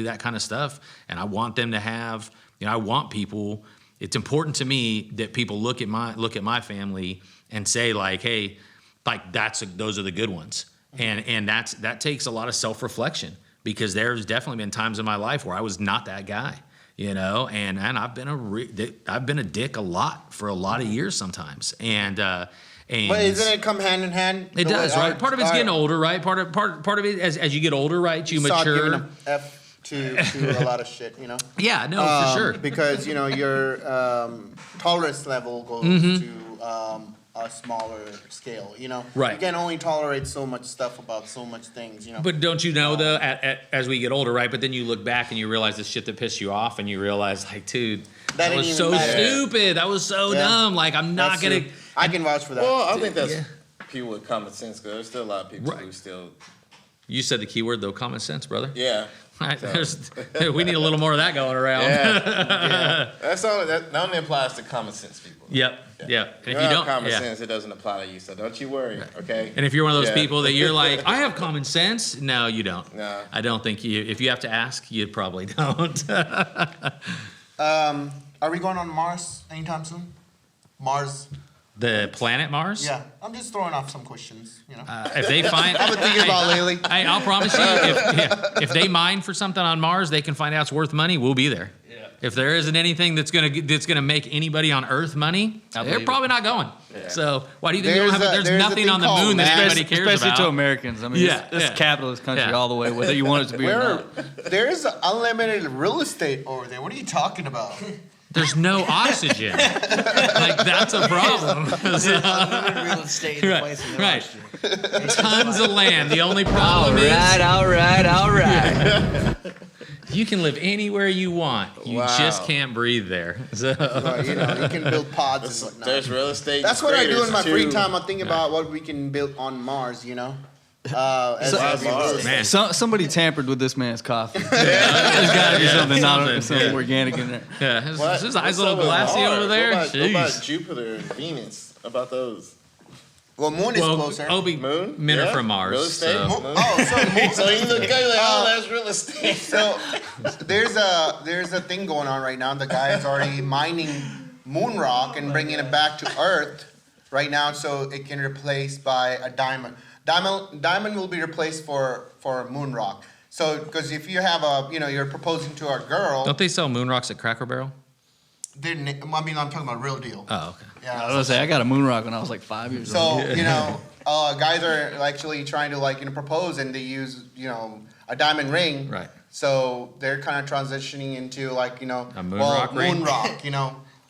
that kind of stuff. And I want them to have, I want people. It's important to me that people look at my family and say like, hey, like those are the good ones. And that takes a lot of self-reflection because there's definitely been times in my life where I was not that guy. And I've been a dick a lot for a lot of years sometimes, and but isn't it come hand in hand? It does, right? Part of it's getting older, right? Part of it as you get older, right? You mature. Giving an F to a lot of shit, Yeah, no, for sure. Because your tolerance level goes to a smaller scale, Right. You can only tolerate so much stuff about so much things, But don't you know though, as we get older, right? But then you look back and you realize the shit that pissed you off, and you realize like, dude, that was so stupid. That was so dumb. Like I'm not gonna. I can vouch for that. Well, I think that's people with common sense, because there's still a lot of people who still. You said the key word though, common sense, brother. Yeah. Right, we need a little more of that going around. Yeah. That only applies to common sense people. Yep. Yeah. If you don't have common sense, it doesn't apply to you. So don't you worry. Okay. And if you're one of those people that you're like, I have common sense, no, you don't. No. I don't think you. If you have to ask, you probably don't. Are we going on Mars anytime soon? Mars. The planet Mars? Yeah, I'm just throwing off some questions. If they find, I've been thinking about lately. I'll promise you, if they mine for something on Mars, they can find out it's worth money. We'll be there. If there isn't anything that's gonna make anybody on Earth money, they're probably not going. Yeah. So why do you think there's nothing on the moon that anybody cares especially about? to Americans. I mean, it's a capitalist country all the way, whether you want it to be or not. There's unlimited real estate over there. What are you talking about? There's no oxygen. Like, that's a problem. Unlimited real estate in the place of no Right. oxygen. Tons of land. The only problem is all right. you can live anywhere you want. You Wow. just can't breathe there. So. You know, you can build pods and whatnot. There's real estate. That's what I do in my free creators, time. I think about what we can build on Mars, you know? As Mars. Man. Somebody tampered with this man's coffee. There's got to be something organic in there. Yeah, What? his eyes What's a little up with glassy Mars? over there. What Jeez. about Jupiter and Venus? About those? Well, Moon is closer. Obie, Moon? men are Yeah. from Mars. Real estate? so- Moon? Oh, So you look good, like, that's real estate. So there's a thing going on right now. The guy is already mining moon rock and bringing it back to Earth right now, so it can replace by a diamond. Diamond will be replaced for moon rock. So because if you have you're proposing to a girl, Don't they sell moon rocks at Cracker Barrel? I'm talking about real deal. Oh, okay. I was Yeah. gonna say I got a moon rock when I was like 5 years old. So guys are actually trying to propose, and they use a diamond ring. Right. So they're kind of transitioning into A moon rock ring? moon rock.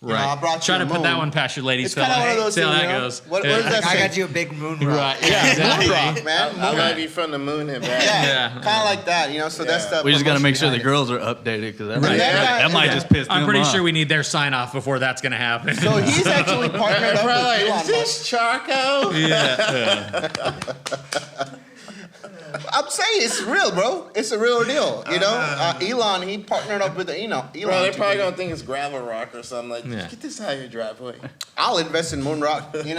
Right. I brought Try you to a put that moon. one past your ladies' It's kind of one of those See how things. that goes. What does that I say? got you a big moon rock. Right. Yeah, exactly. moon rock, man. I love you from the moon and back. Yeah, kind of like that. So that's the. We just got to make sure the promotion girls are updated because that, Right. that might just piss them I'm pretty off. sure we need their sign off before that's going to happen. behind it. So he's actually partnered up with Like, Elon is Musk. this charcoal? I'm saying it's real, bro. It's a real deal. Elon, he partnered up with Elon. Bro, they're probably gonna think it's gravel rock or something. Like, Yeah. get this out of your driveway. I'll invest in moon rock. Are you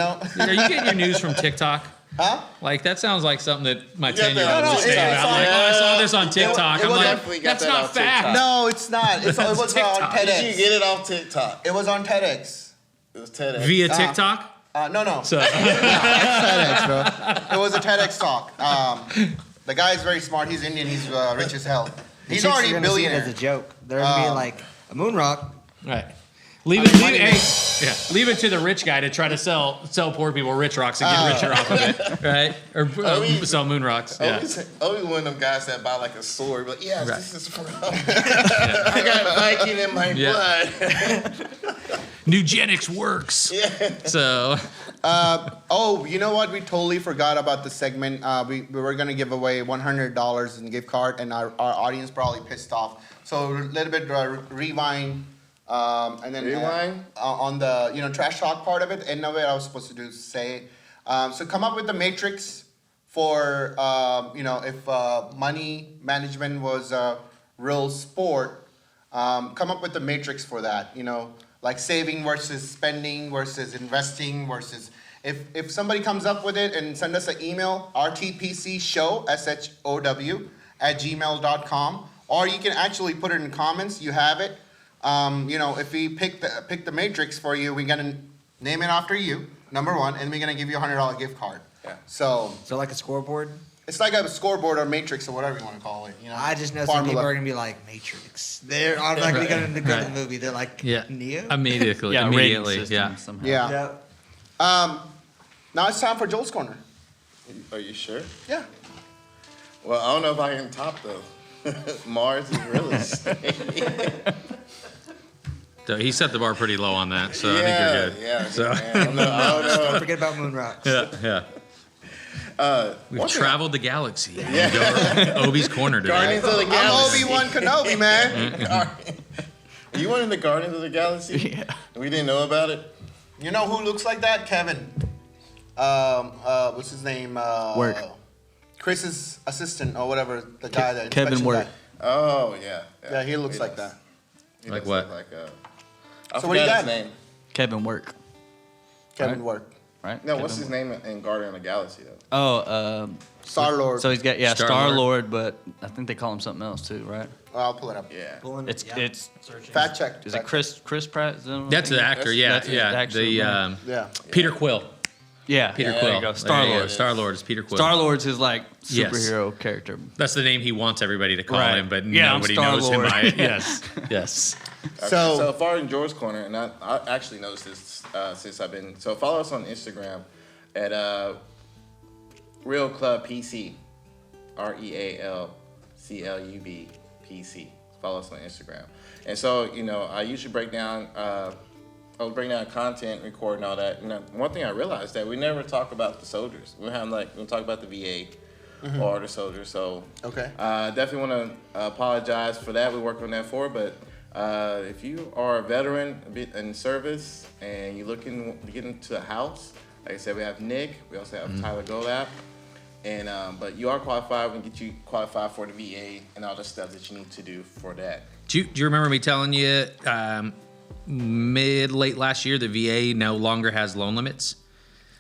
getting your news from TikTok? Huh? Like, that sounds like something that my You got 10-year-old that would on say TikTok. about. Like, I saw this on TikTok. it I'm was like, definitely got that's that not on fact. TikTok. No, it's not. It was on TikTok. Did you TEDx. get it off TikTok? It was on TEDx. It was TEDx. Via TikTok? No. So, TEDx, bro. It was a TEDx talk. The guy is very smart. He's Indian. He's rich as hell. He's Chicks already are a gonna see it billionaire. as a joke. They're gonna be like a moon rock. right. Leave it to the rich guy to try to sell poor people rich rocks and get richer off of it, right? Or sell moon rocks. Yeah. Obie one of them guys that buy like a sword. But yes, this is from. I got Viking in my blood. Nugenics works. Yeah. So, You know what? We totally forgot about the segment. We were going to give away $100 in gift card, and our audience probably pissed off. So a little bit rewind. And then Rewind? on the trash talk part of it, and of it I was supposed to do say. So come up with the matrix for if money management was a real sport. Come up with the matrix for that. Like saving versus spending versus investing versus. If somebody comes up with it and send us an email, rtpcshow, SHOW, @gmail.com, or you can actually put it in comments. You have it. If we pick the matrix for you, we're gonna name it after you, number one, and we're gonna give you a $100 gift card. Yeah. So like a scoreboard. it's like a scoreboard or matrix or whatever you want to call it. I just know some people are gonna be like Matrix. They're automatically gonna go to the movie. They're like Neo. Immediately. rating system somehow. Yeah. Now it's time for Joel's Corner. Are you sure? Yeah. Well, I don't know if I can top though. Mars is real estate. So he set the bar pretty low on that, so I think you're good. Yeah. So- Man, I don't know. Don't forget about moon rocks. Yeah. We've traveled the galaxy. Yeah. Obie's Corner today. Guardians of the I'm Galaxy. Obi-Wan Kenobi, man. You went in the Guardians of the Galaxy? Yeah. We didn't know about it? You know who looks like that? Kevin. What's his name? Work. Chris's assistant or whatever. The guy that Kevin inspection Work. guy. Oh, yeah. Yeah, he looks like that. He Like does what? look I So what do you forgot got? his name. Kevin Work, Kevin Right. Work. right? No, Kevin what's his Work. name in Guardian of the Galaxy, though? Oh, Star-Lord. so he's got Star-Lord. Star-Lord, but I think they call him something else too, right? I'll pull it up. Yeah. It's Fact check. is it Chris Pratt? Is that what I'm That's the thinking? actor, yeah, That's the yeah. actor, The right. Yeah. Peter Quill. Yeah, Peter there Quill. you go. Star-Lord. Star-Lord is Peter Quill. Star-Lord's his like Yes. superhero character. That's the name he wants everybody to call Right. him, but Yeah, I'm nobody knows him Star-Lord. by it. Yes. Yes. So far in George's Corner, and I actually noticed this since I've been. So follow us on Instagram at Real Club PC, REALCLUB PC. Follow us on Instagram. And so I usually break down. I'll bring down content, recording all that. One thing I realized that we never talk about the soldiers. We'll talk about the VA or the soldiers. So Okay. definitely want to apologize for that. We worked on that for, but if you are a veteran in service and you're looking to get into a house, like I said, we have Nick. We also have Tyler Goldapp. And but you are qualified. We can get you qualified for the VA and all the stuff that you need to do for that. Do you remember me telling you late last year the VA no longer has loan limits?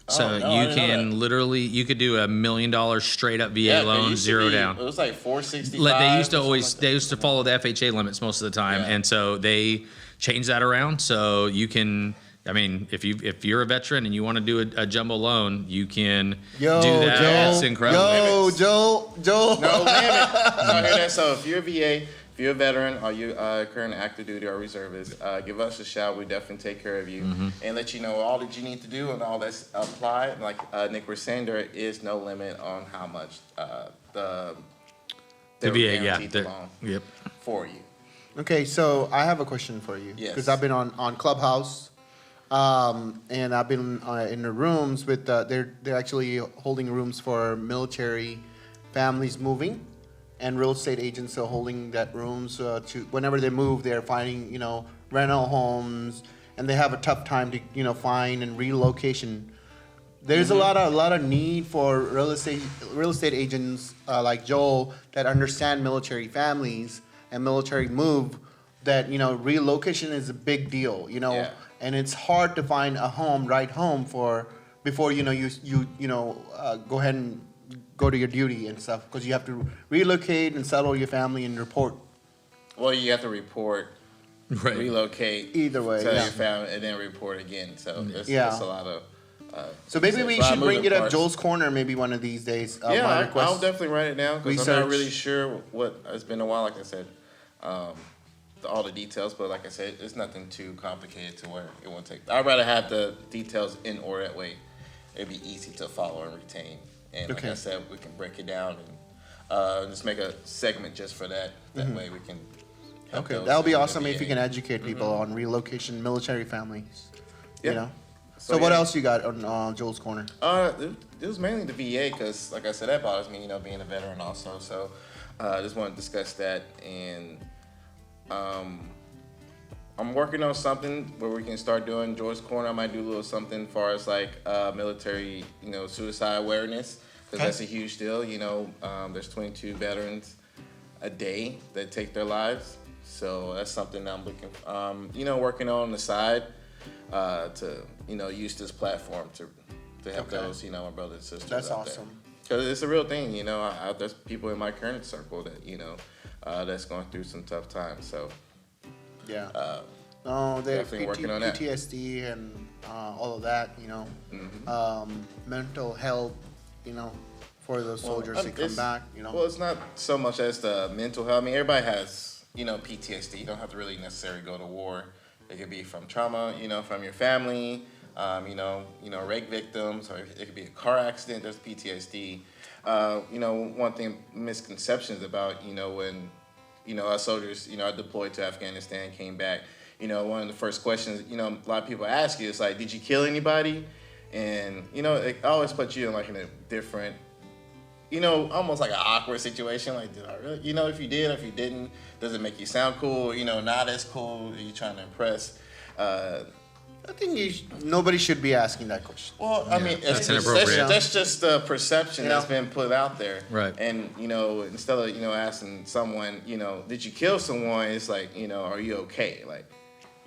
So Oh, no, I you didn't know can that. literally you could do $1 million straight up VA it loan, used to zero be- down. It was like 465. They used to or something always like that. they used to follow the FHA limits most of the time, Yeah. and so they changed that around. So you can, I mean, if you're a veteran and you want to do a jumbo loan, you can Yo, do that. Joe. It's incredible. Yo, Joe. No limit. So I hear that. So if you're a VA, if you're a veteran, or you current active duty or reservist, give us a shout. We definitely take care of you and let you know all that you need to do and all that's applied. Like Nick was saying, there is no limit on how much The they VA, yeah, guaranteed the loan yep. for you. Okay, so I have a question for you. Yes. Because I've been on Clubhouse, and I've been in the rooms with they're actually holding rooms for military families moving, and real estate agents are holding that rooms to whenever they move, they're finding rental homes, and they have a tough time to find and relocation. There's a lot of need for real estate agents like Joel that understand military families and military move. That relocation is a big deal. Yeah. And it's hard to find a right home before you go ahead and go to your duty and stuff, because you have to relocate and settle your family and report. Well, you have to report, Right. relocate, Either way, tell yeah. your family, and then report again. So it's Yeah. a lot of. So maybe it's we a lot should of bring moving it up parts. Joel's Corner maybe one of these days. Yeah, my I'll request. definitely write it down because I'm not Research. really sure what. It's been a while, like I said, all the details. But like I said, it's nothing too complicated to where it won't take. I'd rather have the details in order, that way it'd be easy to follow and retain. And like Okay. I said, we can break it down and just make a segment just for that. That way we can. help Okay, those that would be in the awesome if you VA. can educate people on relocation military families. Yeah. So what yeah. else you got on Joel's Corner? It was mainly the VA because, like I said, that bothers me, being a veteran also. So I just want to discuss that. And I'm working on something where we can start doing George's Corner. I might do a little something as far as like military, suicide awareness, because that's a huge deal. There's 22 veterans a day that take their lives. So that's something I'm looking, working on the side to, use this platform to help Okay. those, my brothers and sisters. That's out there. awesome. Because it's a real thing, there's people in my current circle that, that's going through some tough times. So, Yeah. No, they definitely working on that. PTSD and all of that. Mental health. For those soldiers to come back. Well, it's not so much as the mental health. I mean, everybody has, PTSD. You don't have to really necessarily go to war. It could be from trauma, from your family, rape victims, or it could be a car accident. There's PTSD. One thing, misconceptions about, when, our soldiers, are deployed to Afghanistan, came back. One of the first questions, a lot of people ask you is like, did you kill anybody? And, it always puts you in like in a different, almost like an awkward situation. Like, did I really? If you did, if you didn't, does it make you sound cool? Not as cool. Are you trying to impress? I think nobody should be asking that question. Well, I mean, That's inappropriate. That's just the perception that's been put out there. Right. And, instead of, asking someone, did you kill someone? It's like, are you okay? Like,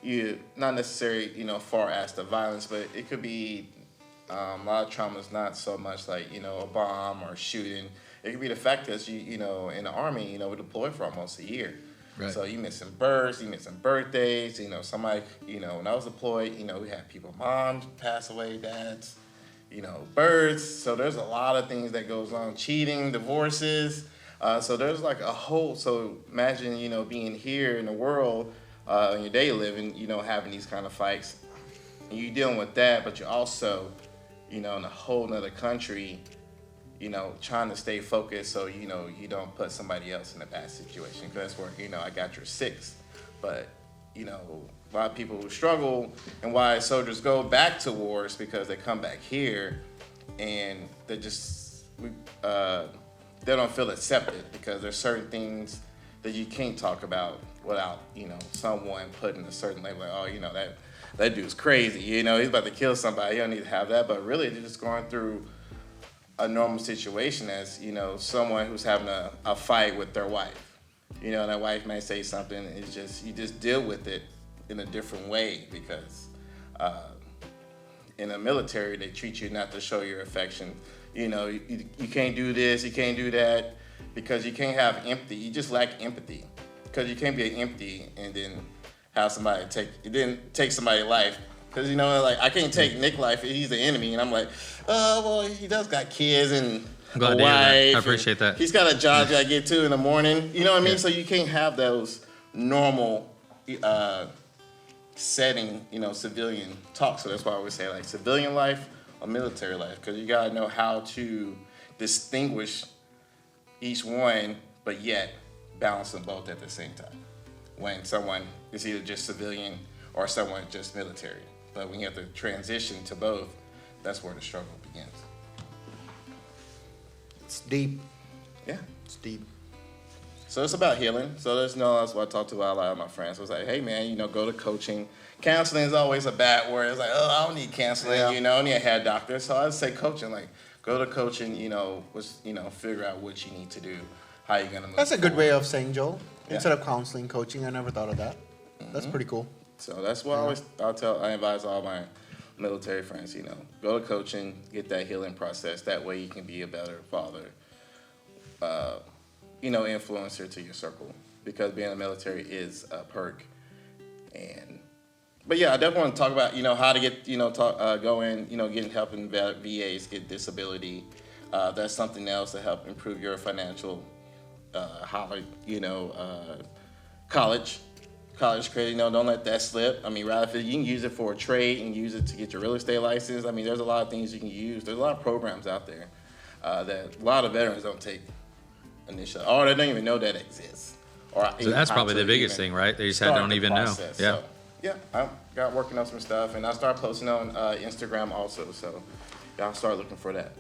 you not necessarily, far as the violence, but it could be a lot of trauma is not so much like, a bomb or shooting. It could be the fact that you in the Army, we deployed for almost a year. Right. So you missing births, you missing birthdays, somebody, when I was deployed, we had people, moms pass away, dads, births. So there's a lot of things that goes on, cheating, divorces. So there's like a whole, so imagine, being here in the world, in your daily living, having these kind of fights. And you're dealing with that, but you're also, in a whole nother country, trying to stay focused so, you don't put somebody else in a bad situation. Because that's where, I got your six. But, a lot of people who struggle and why soldiers go back to wars because they come back here and they just, they don't feel accepted because there's certain things that you can't talk about without, someone putting a certain label, like, oh, that dude's crazy, he's about to kill somebody, you don't need to have that. But really, they're just going through a normal situation as, someone who's having a fight with their wife. And that wife may say something, it's just, you just deal with it in a different way because in the military, they treat you not to show your affection. You can't do this, you can't do that, because you can't have empathy. You just lack empathy. Because you can't be empty and then have somebody take somebody's life. Because, I can't take Nick's life, he's the enemy. And I'm like, oh, well, he does got kids and I'm glad a to hear that. wife. I appreciate that. He's got a job that I get to in the morning. You know what I mean? Yeah. So you can't have those normal setting, civilian talk. So that's why I always say, like, civilian life or military life. Because you got to know how to distinguish each one, but yet balance them both at the same time. When someone is either just civilian or someone just military. But when you have to transition to both, that's where the struggle begins. It's deep. Yeah. It's deep. So it's about healing. So that's what I talk to a lot of my friends. So it's like, hey man, go to coaching. Counseling is always a bad word. It's like, oh, I don't need counseling, I need a head doctor. So I say coaching, like go to coaching, figure out what you need to do, how you're gonna move. That's a good forward. way of saying, Joel. Yeah. Instead of counseling, coaching, I never thought of that. That's pretty cool. So that's what I advise all my military friends, go to coaching, get that healing process. That way you can be a better father, influencer to your circle, because being in the military is a perk. But yeah, I definitely want to talk about, how to get, go in, getting help in VAs, get disability. That's something else to help improve your financial, college credit, don't let that slip. I mean, rather, you can use it for a trade and use it to get your real estate license. I mean, there's a lot of things you can use. There's a lot of programs out there that a lot of veterans don't take initially, or they don't even know that exists. So that's probably the biggest thing, right? They just don't even know. Yeah. So, yeah, I got working on some stuff, and I started posting on Instagram also. So y'all start looking for that.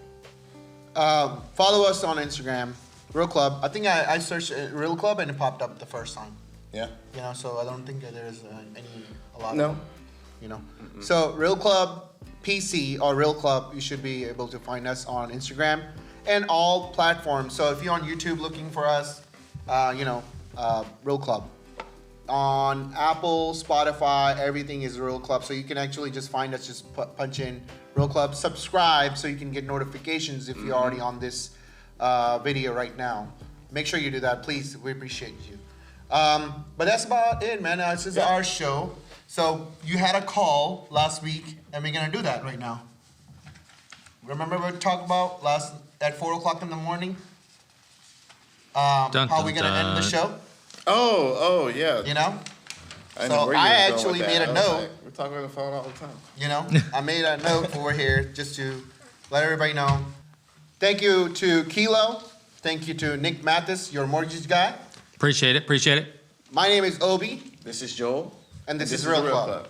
Follow us on Instagram, Real Club. I think I searched Real Club and it popped up the first time. Yeah. So I don't think that there's a lot. No. Mm-hmm. So Real Club PC or Real Club, you should be able to find us on Instagram and all platforms. So if you're on YouTube looking for us, Real Club. On Apple, Spotify, everything is Real Club. So you can actually just find us, just punch in Real Club, subscribe so you can get notifications if you're already on this video right now. Make sure you do that, please. We appreciate you. But that's about it, man. This is our show. So you had a call last week, and we're gonna do that right now. Remember what we talked about at 4:00 in the morning? How we gonna end the show? Oh, yeah. So I actually made a note. Like, we're talking on the phone all the time. I made a note over here just to let everybody know. Thank you to Kilo. Thank you to Nick Mathis, your mortgage guy. Appreciate it. My name is Obie. This is Joel. And this is Real Club.